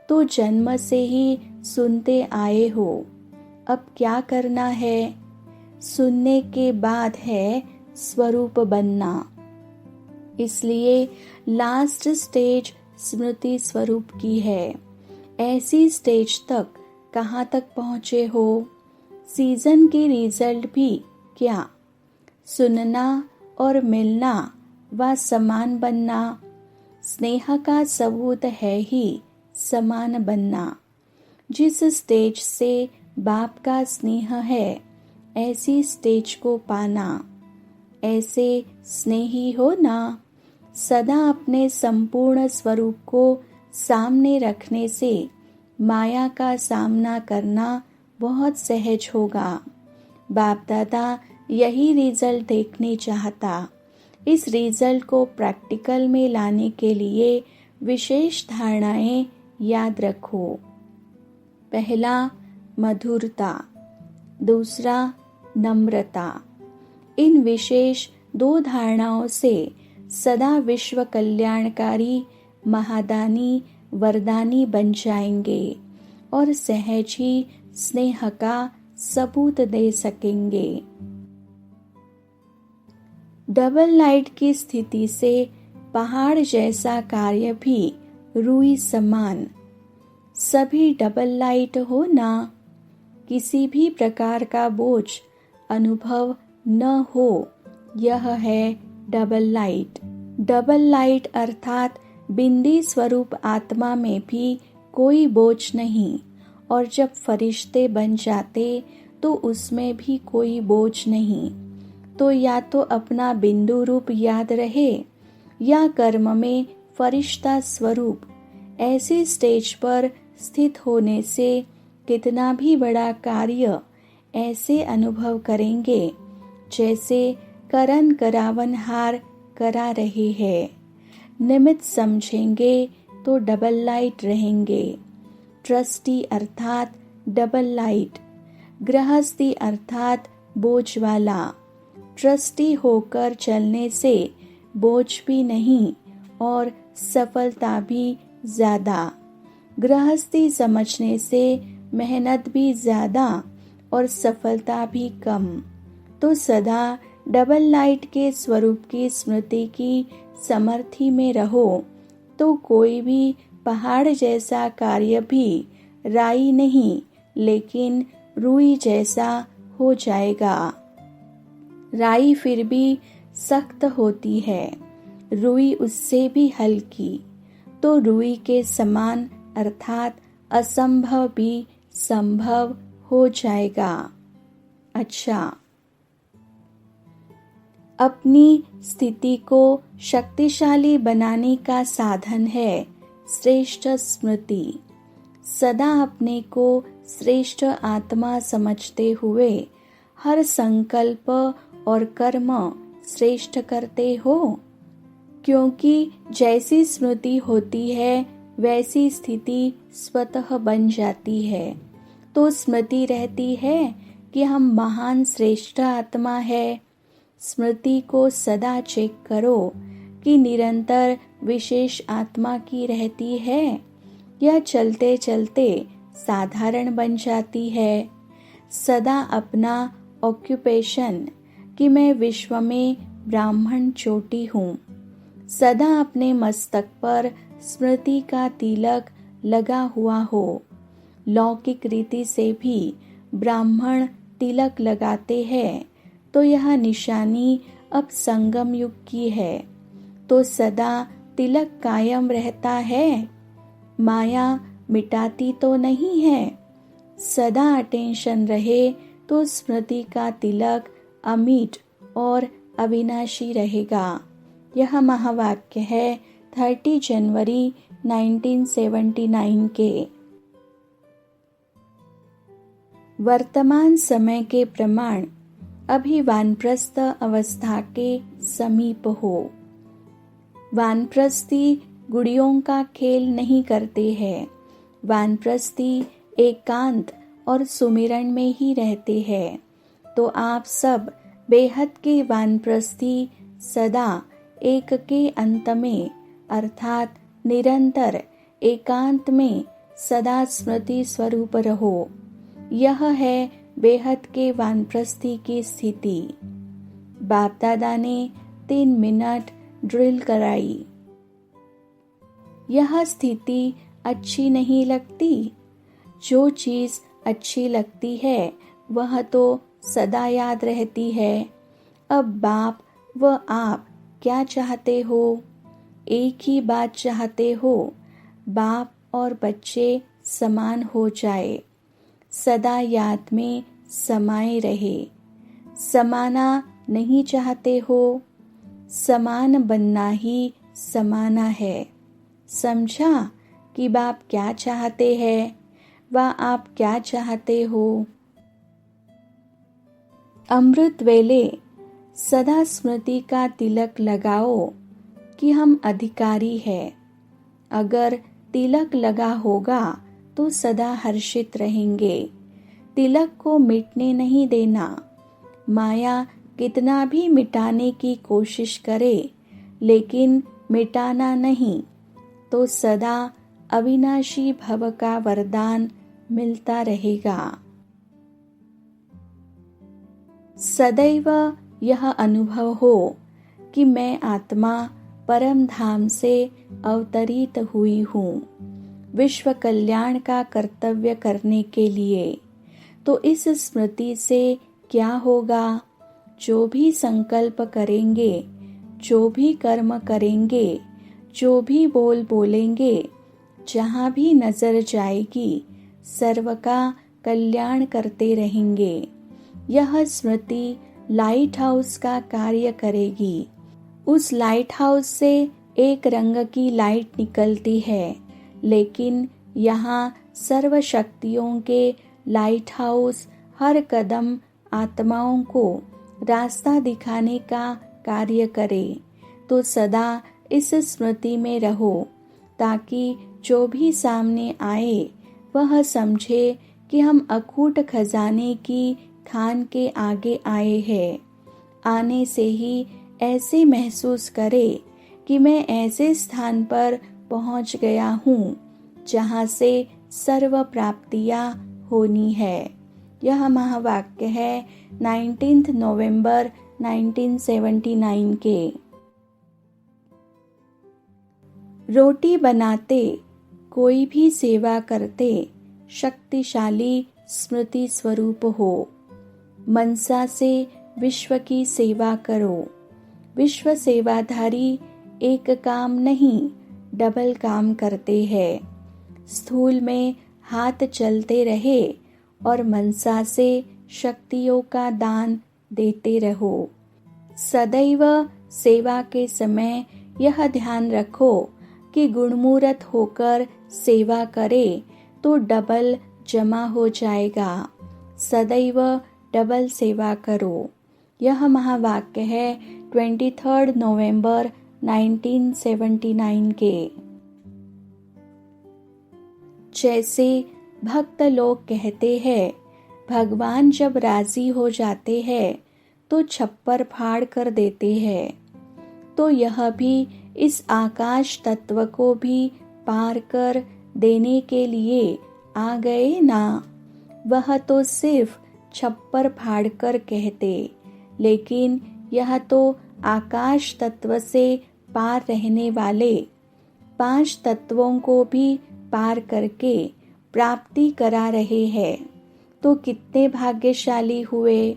तो जन्म से ही सुनते आए हो। अब क्या करना है? सुनने के बाद है स्वरूप बनना। इसलिए लास्ट स्टेज स्मृति स्वरूप की है। ऐसी स्टेज तक कहाँ तक पहुँचे हो? सीजन के रिजल्ट भी क्या? सुनना और मिलना व समान बनना। स्नेह का सबूत है ही समान बनना। जिस स्टेज से बाप का स्नेह है ऐसी स्टेज को पाना। ऐसे स्नेही हो ना। सदा अपने संपूर्ण स्वरूप को सामने रखने से माया का सामना करना बहुत सहज होगा। बाप दादा यही रिजल्ट देखने चाहता। इस रिजल्ट को प्रैक्टिकल में लाने के लिए विशेष धारणाएं याद रखो। पहला, मधुरता। दूसरा, नम्रता। इन विशेष 2 धारणाओं से सदा विश्व कल्याणकारी महादानी वरदानी बन जाएंगे और सहज ही स्नेह का सबूत दे सकेंगे। डबल लाइट की स्थिति से पहाड़ जैसा कार्य भी रुई समान। सभी डबल लाइट हो ना। किसी भी प्रकार का बोझ अनुभव न हो, यह है डबल लाइट। डबल लाइट अर्थात बिंदी स्वरूप आत्मा में भी कोई बोझ नहीं, और जब फरिश्ते बन जाते तो उसमें भी कोई बोझ नहीं। तो या तो अपना बिंदु रूप याद रहे या कर्म में फरिश्ता स्वरूप। ऐसी स्टेज पर स्थित होने से कितना भी बड़ा कार्य ऐसे अनुभव करेंगे जैसे करन करावनहार करा रहे हैं। निमित्त समझेंगे तो डबल लाइट रहेंगे। ट्रस्टी अर्थात डबल लाइट। गृहस्थी अर्थात बोझ वाला। ट्रस्टी होकर चलने से बोझ भी नहीं और सफलता भी ज्यादा। गृहस्थी समझने से मेहनत भी ज्यादा और सफलता भी कम। तो सदा डबल लाइट के स्वरूप की स्मृति की समर्थी में रहो तो कोई भी पहाड़ जैसा कार्य भी राई नहीं लेकिन रुई जैसा हो जाएगा। राई फिर भी सख्त होती है, रुई उससे भी हल्की। तो रुई के समान अर्थात असंभव भी संभव हो जाएगा। अच्छा, अपनी स्थिति को शक्तिशाली बनाने का साधन है श्रेष्ठ स्मृति। सदा अपने को श्रेष्ठ आत्मा समझते हुए हर संकल्प और कर्म श्रेष्ठ करते हो, क्योंकि जैसी स्मृति होती है वैसी स्थिति स्वतः बन जाती है। तो स्मृति रहती है कि हम महान श्रेष्ठ आत्मा है। स्मृति को सदा चेक करो कि निरंतर विशेष आत्मा की रहती है या चलते चलते साधारण बन जाती है। सदा अपना ऑक्यूपेशन कि मैं विश्व में ब्राह्मण चोटी हूँ, सदा अपने मस्तक पर स्मृति का तिलक लगा हुआ हो। लौकिक रीति से भी ब्राह्मण तिलक लगाते हैं, तो यह निशानी अब संगम युग की है। तो सदा तिलक कायम रहता है, माया मिटाती तो नहीं है। सदा अटेंशन रहे तो स्मृति का तिलक अमिट और अविनाशी रहेगा। यह महावाक्य है 30 जनवरी 1979 के। वर्तमान समय के प्रमाण अभी वानप्रस्थ अवस्था के समीप हो। वानप्रस्थी गुड़ियों का खेल नहीं करते हैं। वानप्रस्थी एकांत और सुमिरन में ही रहते हैं। तो आप सब बेहद के वानप्रस्थी सदा एक के अंत में अर्थात निरंतर एकांत में सदा स्मृति स्वरूप रहो। यह है बेहद के वानप्रस्थी की स्थिति। बाप दादा ने 3 मिनट ड्रिल कराई। यह स्थिति अच्छी नहीं लगती। जो चीज अच्छी लगती है वह तो सदा याद रहती है। अब बाप व आप क्या चाहते हो? एक ही बात चाहते हो। बाप और बच्चे समान हो जाए, सदा याद में समाये रहे। समाना नहीं चाहते हो, समान बनना ही समाना है। समझा कि बाप क्या चाहते हैं व आप क्या चाहते हो। अमृत वेले सदा स्मृति का तिलक लगाओ कि हम अधिकारी हैं। अगर तिलक लगा होगा तो सदा हर्षित रहेंगे। तिलक को मिटने नहीं देना। माया कितना भी मिटाने की कोशिश करे, लेकिन मिटाना नहीं, तो सदा अविनाशी भव का वरदान मिलता रहेगा। सदैव यह अनुभव हो कि मैं आत्मा परम धाम से अवतरित हुई हूँ विश्व कल्याण का कर्तव्य करने के लिए। तो इस स्मृति से क्या होगा? जो भी संकल्प करेंगे, जो भी कर्म करेंगे, जो भी बोल बोलेंगे, जहाँ भी नजर जाएगी, सर्व का कल्याण करते रहेंगे। यह स्मृति लाइट हाउस का कार्य करेगी। उस लाइट हाउस से एक रंग की लाइट निकलती है, लेकिन यहाँ सर्व शक्तियों के लाइट हाउस हर कदम आत्माओं को रास्ता दिखाने का कार्य करे। तो सदा इस स्मृति में रहो, ताकि जो भी सामने आए वह समझे कि हम अकूट खजाने की खान के आगे आए हैं। आने से ही ऐसे महसूस करे कि मैं ऐसे स्थान पर पहुंच गया हूँ जहाँ से सर्व प्राप्तियाँ होनी है। यह महावाक्य है 19 नवंबर 1979 के। रोटी बनाते, कोई भी सेवा करते, शक्तिशाली स्मृति स्वरूप हो। मनसा से विश्व की सेवा करो। विश्व सेवाधारी एक काम नहीं, डबल काम करते हैं। स्थूल में हाथ चलते रहे और मनसा से शक्तियों का दान देते रहो। सदैव सेवा के समय यह ध्यान रखो कि गुणमूर्त होकर सेवा करे तो डबल जमा हो जाएगा। सदैव डबल सेवा करो। यह महावाक्य है 23 नवंबर 1979 के। जैसे भक्त लोग कहते हैं, भगवान जब राजी हो जाते हैं तो छप्पर फाड़ कर देते हैं। तो यह भी इस आकाश तत्व को भी पार कर देने के लिए आ गए ना। वह तो सिर्फ छप्पर फाड़ कर कहते, लेकिन यह तो आकाश तत्व से पार रहने वाले 5 तत्वों को भी पार करके प्राप्ति करा रहे हैं। तो कितने भाग्यशाली हुए।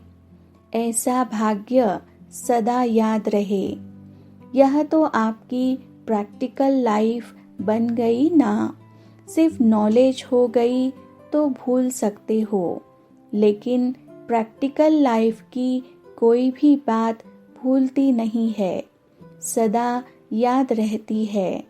ऐसा भाग्य सदा याद रहे। यह तो आपकी प्रैक्टिकल लाइफ बन गई ना। सिर्फ नॉलेज हो गई तो भूल सकते हो, लेकिन प्रैक्टिकल लाइफ की कोई भी बात भूलती नहीं है, सदा याद रहती है।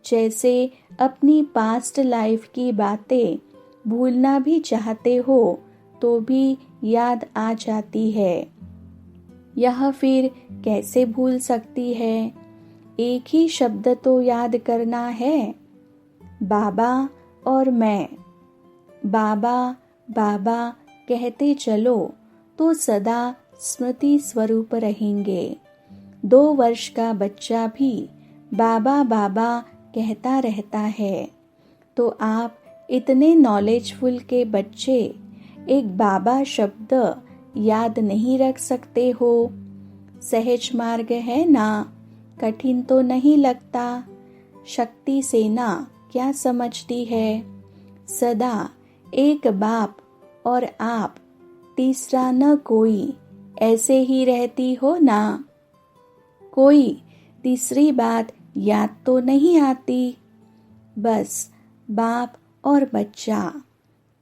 जैसे अपनी पास्ट लाइफ की बातें भूलना भी चाहते हो तो भी याद आ जाती है। यह फिर कैसे भूल सकती है? एक ही शब्द तो याद करना है, बाबा और मैं। बाबा बाबा कहते चलो तो सदा स्मृति स्वरूप रहेंगे। 2 वर्ष का बच्चा भी बाबा बाबा कहता रहता है। तो आप इतने नॉलेजफुल के बच्चे एक बाबा शब्द याद नहीं रख सकते हो। सहज मार्ग है ना, कठिन तो नहीं लगता। शक्ति सेना क्या समझती है? सदा एक बाप और आप, तीसरा न कोई, ऐसे ही रहती हो ना। कोई तीसरी बात याद तो नहीं आती। बस बाप और बच्चा,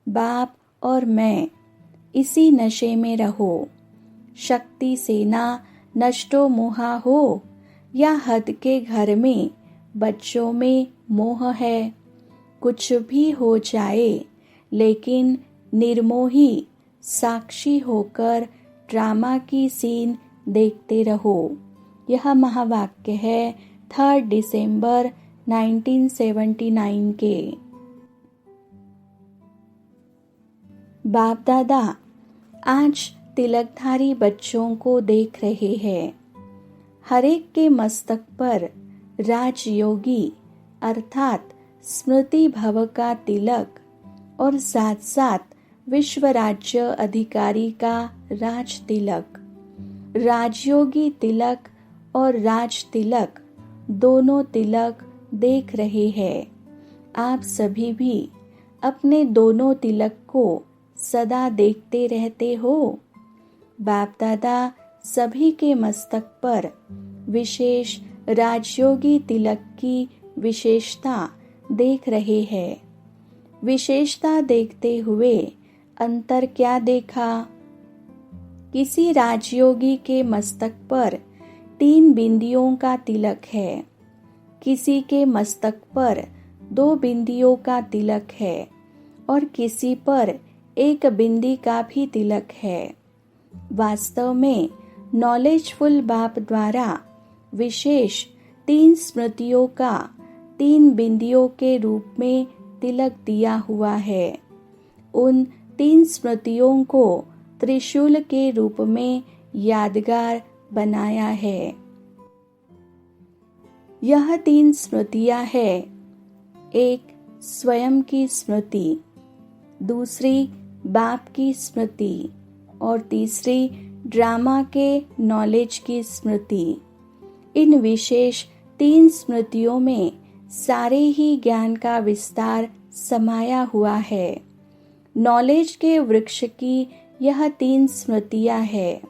बाप और मैं, इसी नशे में रहो। शक्ति सेना नष्टो मोहा हो, या हद के घर में बच्चों में मोह है। कुछ भी हो जाए, लेकिन निर्मोही साक्षी होकर ड्रामा की सीन देखते रहो। यह महावाक्य है 3 दिसंबर 1979 के। बाप दादा आज तिलकधारी बच्चों को देख रहे हैं। हर एक के मस्तक पर राजयोगी अर्थात स्मृति भव का तिलक और साथ साथ विश्व राज्य अधिकारी का राज तिलक। राजयोगी तिलक और राज तिलक दोनों तिलक देख रहे हैं। आप सभी भी अपने दोनों तिलक को सदा देखते रहते हो। बाप दादा सभी के मस्तक पर विशेष राजयोगी तिलक की विशेषता देख रहे हैं। विशेषता देखते हुए अंतर क्या देखा? किसी राजयोगी के मस्तक पर 3 बिंदियों का तिलक है, किसी के मस्तक पर 2 बिंदियों का तिलक है और किसी पर 1 बिंदी का भी तिलक है। वास्तव में नॉलेजफुल बाप द्वारा विशेष 3 स्मृतियों का 3 बिंदियों के रूप में तिलक दिया हुआ है। उन 3 स्मृतियों को त्रिशूल के रूप में यादगार बनाया है। यह 3 स्मृतियां है। एक स्वयं की स्मृति, दूसरी बाप की स्मृति और तीसरी ड्रामा के नॉलेज की स्मृति। इन विशेष 3 स्मृतियों में सारे ही ज्ञान का विस्तार समाया हुआ है। नॉलेज के वृक्ष की यह 3 स्मृतियां है।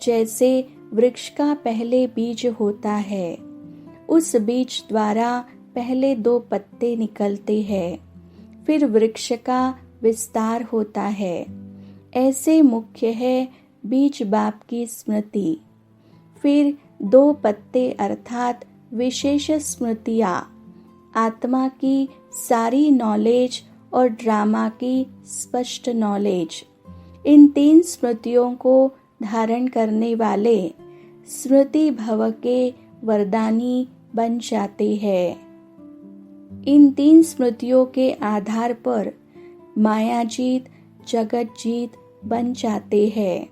जैसे वृक्ष का पहले बीज होता है, उस बीज द्वारा पहले 2 पत्ते निकलते हैं, फिर वृक्ष का विस्तार होता है। ऐसे मुख्य है बीज बाप की स्मृति। फिर 2 पत्ते अर्थात विशेष स्मृतियां, आत्मा की सारी नॉलेज और ड्रामा की स्पष्ट नॉलेज। इन 3 स्मृतियों को धारण करने वाले स्मृति भव के वरदानी बन जाते हैं। इन 3 स्मृतियों के आधार पर मायाजीत जगत जीत बन जाते हैं।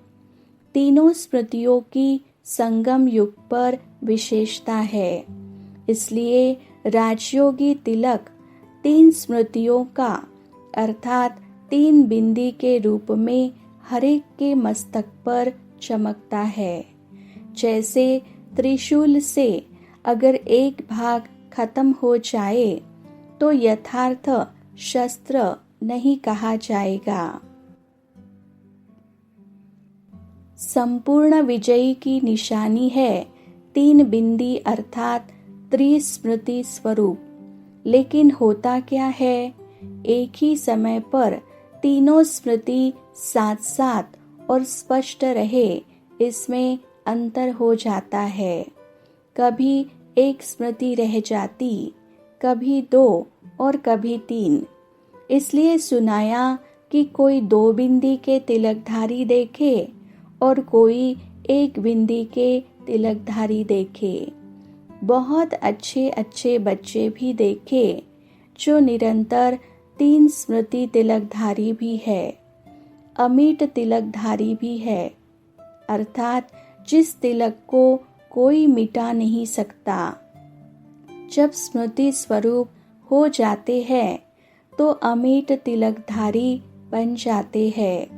तीनों स्मृतियों की संगम युग पर विशेषता है। इसलिए राजयोगी तिलक 3 स्मृतियों का अर्थात 3 बिंदी के रूप में हर एक के मस्तक पर चमकता है। जैसे त्रिशूल से अगर एक भाग खत्म हो जाए तो यथार्थ शस्त्र नहीं कहा जाएगा। संपूर्ण विजयी की निशानी है 3 बिंदी अर्थात त्रिस्मृति स्वरूप। लेकिन होता क्या है, एक ही समय पर तीनों स्मृति साथ साथ और स्पष्ट रहे, इसमें अंतर हो जाता है। कभी एक स्मृति रह जाती, कभी 2 और कभी 3। इसलिए सुनाया कि कोई 2 बिंदी के तिलकधारी देखे और कोई 1 बिंदी के तिलकधारी देखे। बहुत अच्छे अच्छे बच्चे भी देखे जो निरंतर 3 स्मृति तिलकधारी भी है, अमिट तिलकधारी भी है, अर्थात जिस तिलक को कोई मिटा नहीं सकता। जब स्मृति स्वरूप हो जाते हैं तो अमिट तिलकधारी बन जाते हैं,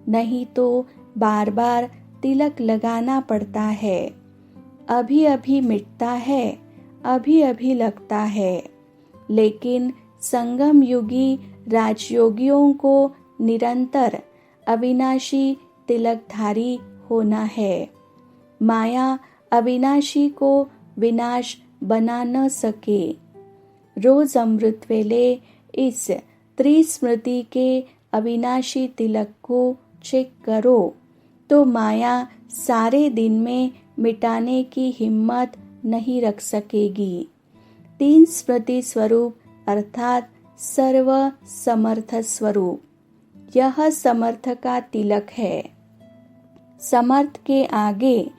नहीं तो बार बार तिलक लगाना पड़ता है। अभी अभी मिटता है, अभी अभी लगता है। लेकिन संगम युगी राजयोगियों को निरंतर अविनाशी तिलकधारी होना है। माया अविनाशी को विनाश बना न सके। रोज अमृत वेले इस त्रिस्मृति के अविनाशी तिलक को चेक करो तो माया सारे दिन में मिटाने की हिम्मत नहीं रख सकेगी। 3 स्मृति स्वरूप अर्थात सर्व समर्थ स्वरूप, यह समर्थ का तिलक है। समर्थ के आगे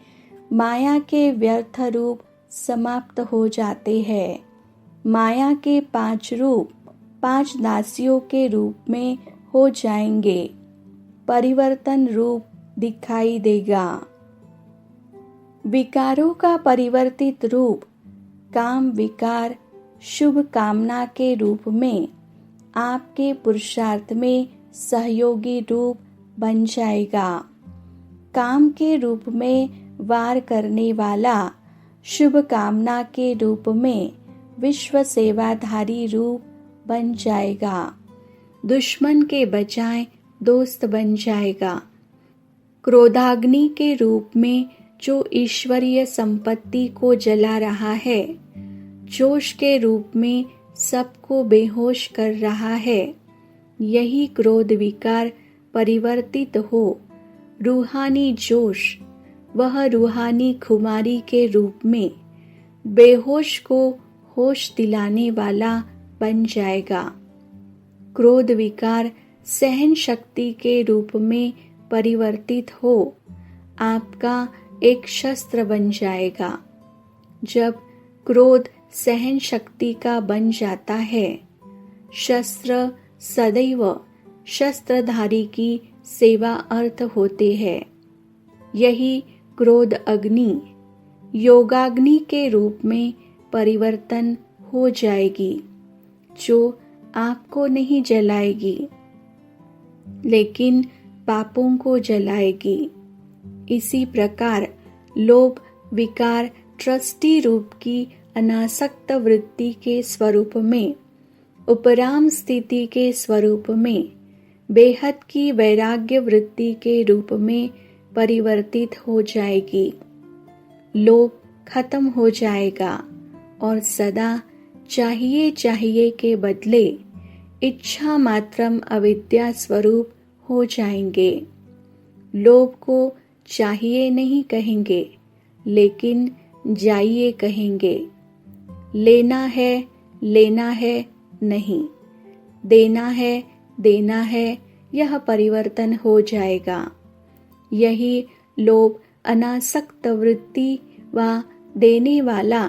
माया के व्यर्थ रूप समाप्त हो जाते हैं। माया के 5 रूप 5 दासियों के रूप में हो जाएंगे। परिवर्तन रूप दिखाई देगा। विकारों का परिवर्तित रूप काम विकार शुभ कामना के रूप में आपके पुरुषार्थ में सहयोगी रूप बन जाएगा। काम के रूप में वार करने वाला, शुभ कामना के रूप में विश्व सेवाधारी रूप बन जाएगा। दुश्मन के बजाय दोस्त बन जाएगा। क्रोधाग्नि के रूप में जो ईश्वरीय संपत्ति को जला रहा है, जोश के रूप में सबको बेहोश कर रहा है, यही क्रोध विकार परिवर्तित हो रूहानी जोश, वह रूहानी खुमारी के रूप में बेहोश को होश दिलाने वाला बन जाएगा। क्रोध विकार सहन शक्ति के रूप में परिवर्तित हो आपका एक शस्त्र बन जाएगा। जब क्रोध सहन शक्ति का बन जाता है, शस्त्र सदैव शस्त्रधारी की सेवा अर्थ होते हैं। यही क्रोध अग्नि योगाग्नि के रूप में परिवर्तन हो जाएगी, जो आपको नहीं जलाएगी लेकिन पापों को जलाएगी। इसी प्रकार लोभ विकार ट्रस्टी रूप की अनासक्त वृत्ति के स्वरूप में, उपराम स्थिति के स्वरूप में, बेहद की वैराग्य वृत्ति के रूप में परिवर्तित हो जाएगी। लोभ खत्म हो जाएगा और सदा चाहिए के बदले इच्छा मात्रम अविद्या स्वरूप हो जाएंगे। लोभ को चाहिए नहीं कहेंगे लेकिन जाइए कहेंगे। लेना है नहीं, देना है यह परिवर्तन हो जाएगा। यही लोभ अनासक्त वृत्ति व देने वाला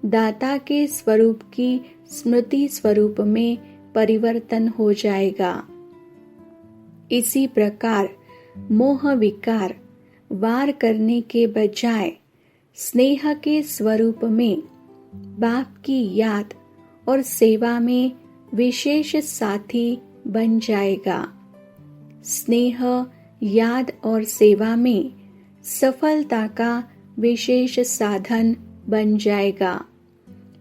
दाता के स्वरूप की स्मृति स्वरूप में परिवर्तन हो जाएगा। इसी प्रकार मोह विकार वार करने के बजाय स्नेह के स्वरूप में बाप की याद और सेवा में विशेष साथी बन जाएगा। स्नेह याद और सेवा में सफलता का विशेष साधन बन जाएगा।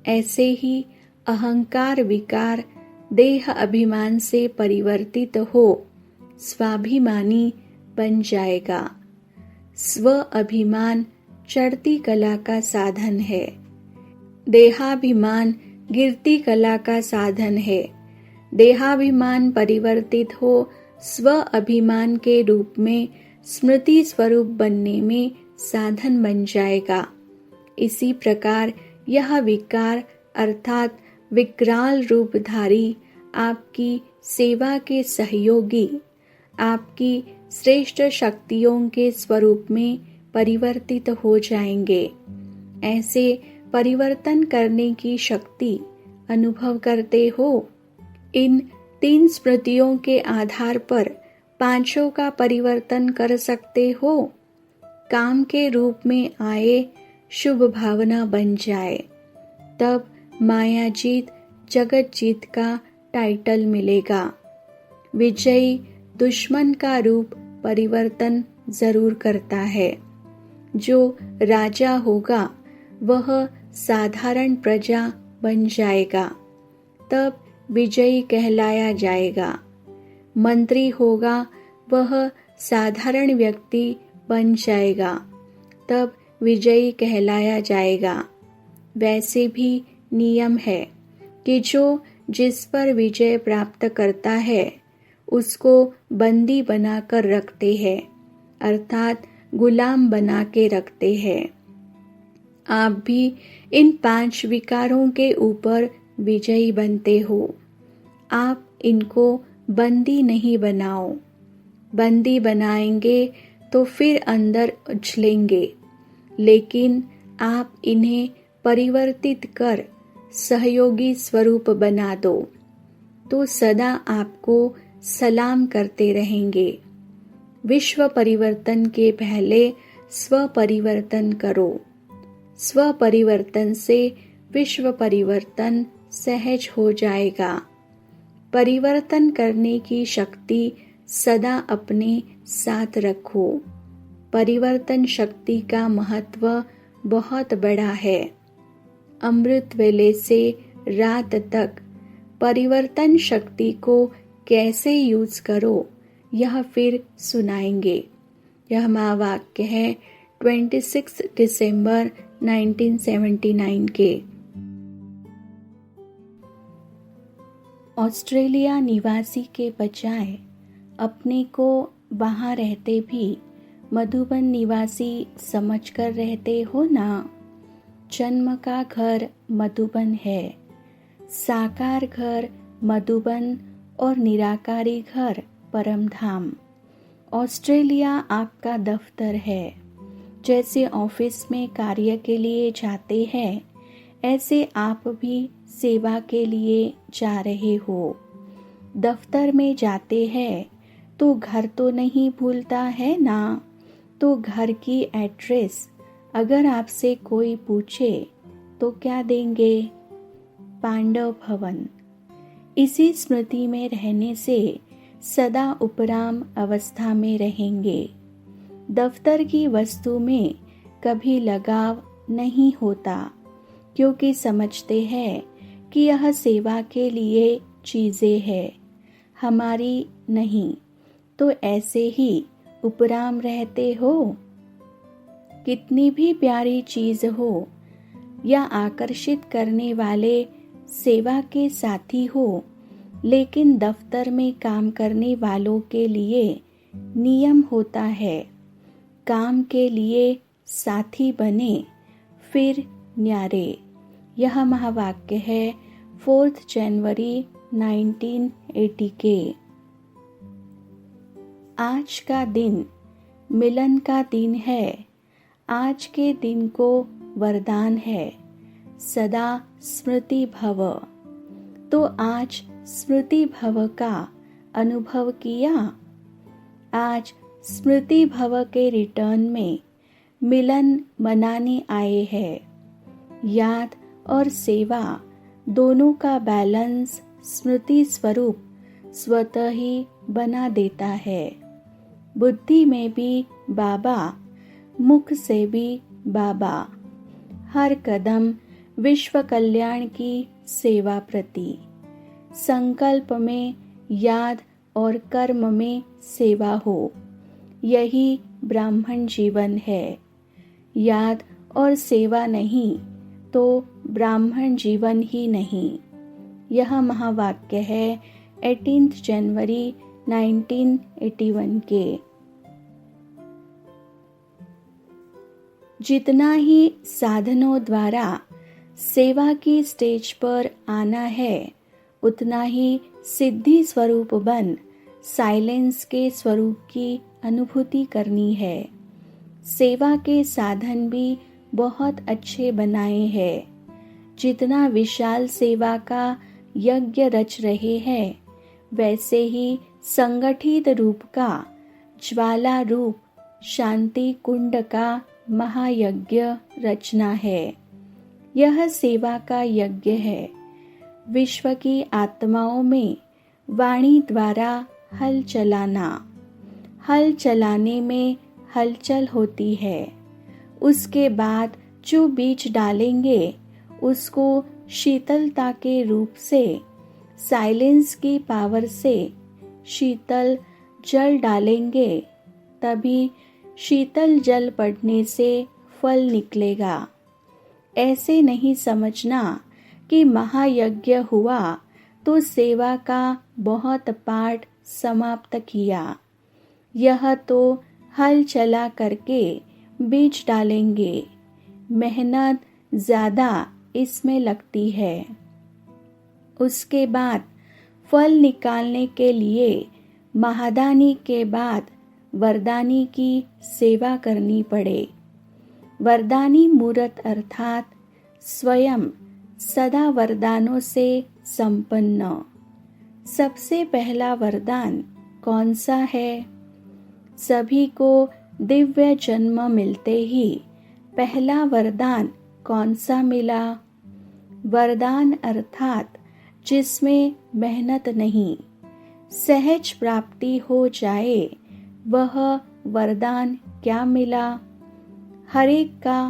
ऐसे ही अहंकार विकार देह अभिमान से परिवर्तित हो स्वाभिमानी बन जाएगा। स्व अभिमान चढ़ती कला का साधन है, देहाभिमान गिरती कला का साधन है। देहाभिमान परिवर्तित हो स्व अभिमान के रूप में स्मृति स्वरूप बनने में साधन बन जाएगा। इसी प्रकार यह विकार अर्थात विकराल रूपधारी आपकी सेवा के सहयोगी, आपकी श्रेष्ठ शक्तियों के स्वरूप में परिवर्तित हो जाएंगे। ऐसे परिवर्तन करने की शक्ति अनुभव करते हो। इन 3 स्मृतियों के आधार पर 5 का परिवर्तन कर सकते हो। काम के रूप में आए शुभ भावना बन जाए, तब माया जीत जगत जीत का टाइटल मिलेगा। विजयी दुश्मन का रूप परिवर्तन जरूर करता है। जो राजा होगा वह साधारण प्रजा बन जाएगा, तब विजयी कहलाया जाएगा। मंत्री होगा वह साधारण व्यक्ति बन जाएगा, तब विजयी कहलाया जाएगा। वैसे भी नियम है कि जो जिस पर विजय प्राप्त करता है उसको बंदी बनाकर रखते हैं, अर्थात गुलाम बना के रखते हैं। आप भी इन 5 विकारों के ऊपर विजयी बनते हो। आप इनको बंदी नहीं बनाओ। बंदी बनाएंगे तो फिर अंदर उछलेंगे, लेकिन आप इन्हें परिवर्तित कर सहयोगी स्वरूप बना दो तो सदा आपको सलाम करते रहेंगे। विश्व परिवर्तन के पहले स्व परिवर्तन करो। स्व परिवर्तन से विश्व परिवर्तन सहज हो जाएगा। परिवर्तन करने की शक्ति सदा अपने साथ रखो। परिवर्तन शक्ति का महत्व बहुत बड़ा है। अमृत वेले से रात तक परिवर्तन शक्ति को कैसे यूज करो यह फिर सुनाएंगे। यह महावाक्य है 26 दिसंबर 1979 के। ऑस्ट्रेलिया निवासी के बजाय अपने को वहाँ रहते भी मधुबन निवासी समझकर रहते हो ना। जन्म का घर मधुबन है, साकार घर मधुबन और निराकारी घर परमधाम। ऑस्ट्रेलिया आपका दफ्तर है। जैसे ऑफिस में कार्य के लिए जाते हैं, ऐसे आप भी सेवा के लिए जा रहे हो। दफ्तर में जाते हैं तो घर तो नहीं भूलता है ना। तो घर की एड्रेस अगर आपसे कोई पूछे तो क्या देंगे? पांडव भवन। इसी स्मृति में रहने से सदा उपराम अवस्था में रहेंगे। दफ्तर की वस्तु में कभी लगाव नहीं होता, क्योंकि समझते हैं कि यह सेवा के लिए चीजें हैं, हमारी नहीं। तो ऐसे ही उपराम रहते हो। कितनी भी प्यारी चीज हो या आकर्षित करने वाले सेवा के साथी हो, लेकिन दफ्तर में काम करने वालों के लिए नियम होता है। काम के लिए साथी बने फिर न्यारे। यह महावाक्य है 4 जनवरी 1980 के। आज का दिन मिलन का दिन है। आज के दिन को वरदान है, सदा स्मृति भव। तो आज स्मृति भव का अनुभव किया। आज स्मृति भव के रिटर्न में मिलन मनाने आए हैं। याद और सेवा दोनों का बैलेंस स्मृति स्वरूप स्वतः ही बना देता है। बुद्धि में भी बाबा, मुख से भी बाबा। हर कदम विश्व कल्याण की सेवा प्रति। संकल्प में याद और कर्म में सेवा हो, यही ब्राह्मण जीवन है। याद और सेवा नहीं तो ब्राह्मण जीवन ही नहीं। यह महावाक्य है 18 जनवरी 1981 के। जितना ही साधनों द्वारा सेवा की स्टेज पर आना है, उतना ही सिद्धि स्वरूप बन साइलेंस के स्वरूप की अनुभूति करनी है। सेवा के साधन भी बहुत अच्छे बनाए हैं। जितना विशाल सेवा का यज्ञ रच रहे हैं, वैसे ही संगठित रूप का ज्वाला रूप शांति कुंड का महायज्ञ रचना है। यह सेवा का यज्ञ है। विश्व की आत्माओं में वाणी द्वारा हल चलाना। हल चलाने में हलचल होती है। उसके बाद जो बीज डालेंगे उसको शीतलता के रूप से, साइलेंस की पावर से शीतल जल डालेंगे, तभी शीतल जल पड़ने से फल निकलेगा। ऐसे नहीं समझना कि महायज्ञ हुआ तो सेवा का बहुत पाठ समाप्त किया। यह तो हल चला करके बीज डालेंगे, मेहनत ज़्यादा इसमें लगती है। उसके बाद फल निकालने के लिए महादानी के बाद वरदानी की सेवा करनी पड़े। वरदानी मूर्त अर्थात स्वयं सदा वरदानों से संपन्न। सबसे पहला वरदान कौन सा है? सभी को दिव्य जन्म मिलते ही पहला वरदान कौन सा मिला? वरदान अर्थात जिसमें मेहनत नहीं, सहज प्राप्ति हो जाए, वह वरदान क्या मिला? हर एक का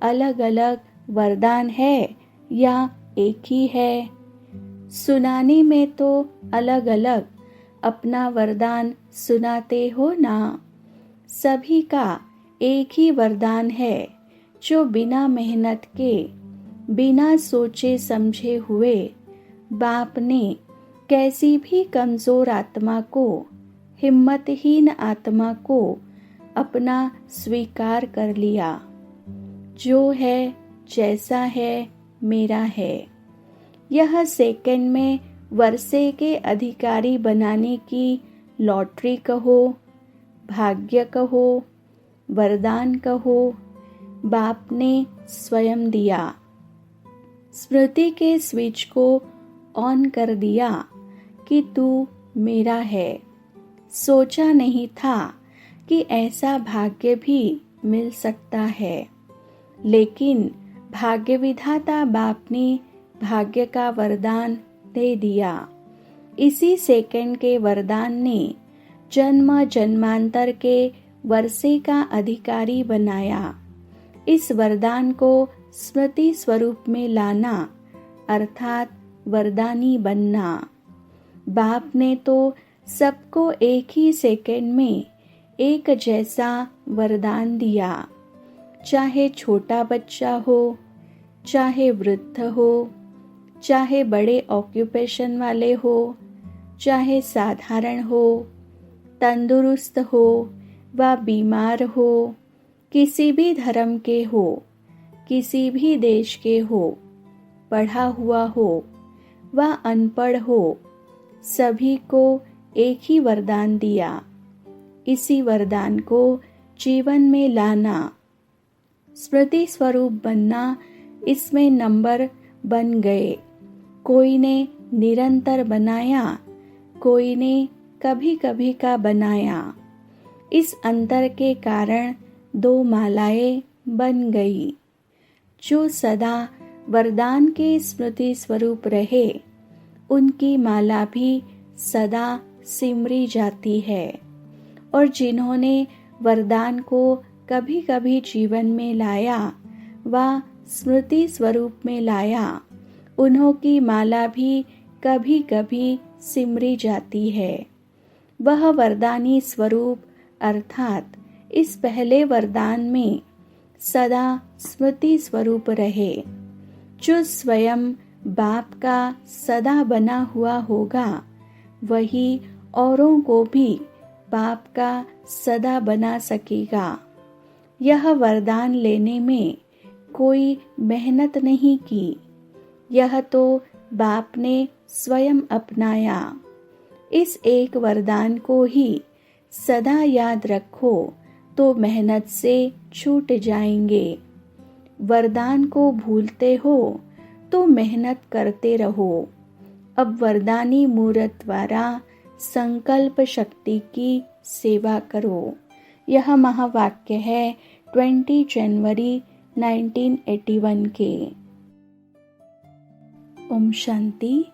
अलग अलग वरदान है या एक ही है? सुनाने में तो अलग अलग अपना वरदान सुनाते हो ना। सभी का एक ही वरदान है जो बिना मेहनत के, बिना सोचे समझे हुए बाप ने कैसी भी कमजोर आत्मा को, हिम्मतहीन आत्मा को अपना स्वीकार कर लिया। जो है जैसा है मेरा है। यह सेकंड में वर्षे के अधिकारी बनाने की लॉटरी कहो, भाग्य कहो, वरदान कहो, बाप ने स्वयं दिया। स्मृति के स्विच को ऑन कर दिया कि तू मेरा है। सोचा नहीं था कि ऐसा भाग्य भी मिल सकता है, लेकिन भाग्य विधाता बाप ने भाग्य का वरदान दे दिया। इसी सेकंड के वरदान ने जन्म जन्मांतर के वर्षे का अधिकारी बनाया। इस वरदान को स्मृति स्वरूप में लाना अर्थात वरदानी बनना। बाप ने तो सबको एक ही सेकंड में एक जैसा वरदान दिया। चाहे छोटा बच्चा हो, चाहे वृद्ध हो, चाहे बड़े ऑक्यूपेशन वाले हो, चाहे साधारण हो, तंदुरुस्त हो व बीमार हो, किसी भी धर्म के हो, किसी भी देश के हो, पढ़ा हुआ हो व अनपढ़ हो, सभी को एक ही वरदान दिया। इसी वरदान को जीवन में लाना, स्मृति स्वरूप बनना, इसमें नंबर बन गए। कोई ने निरंतर बनाया, कोई ने कभी कभी का बनाया। इस अंतर के कारण दो मालाएं बन गई। जो सदा वरदान के स्मृति स्वरूप रहे, उनकी माला भी सदा सिमरी जाती है। और जिन्होंने वरदान को कभी कभी जीवन में लाया व स्मृति स्वरूप में लाया, उन्हों की माला भी कभी कभी सिमरी जाती है। वह वरदानी स्वरूप अर्थात इस पहले वरदान में सदा स्मृति स्वरूप रहे। जो स्वयं बाप का सदा बना हुआ होगा, वही औरों को भी बाप का सदा बना सकेगा। यह वरदान लेने में कोई मेहनत नहीं की, यह तो बाप ने स्वयं अपनाया। इस एक वरदान को ही सदा याद रखो तो मेहनत से छूट जाएंगे। वरदान को भूलते हो तो मेहनत करते रहो। अब वरदानी मूर्त द्वारा संकल्प शक्ति की सेवा करो। यह महावाक्य है 20 जनवरी 1981 के। ओम शांति।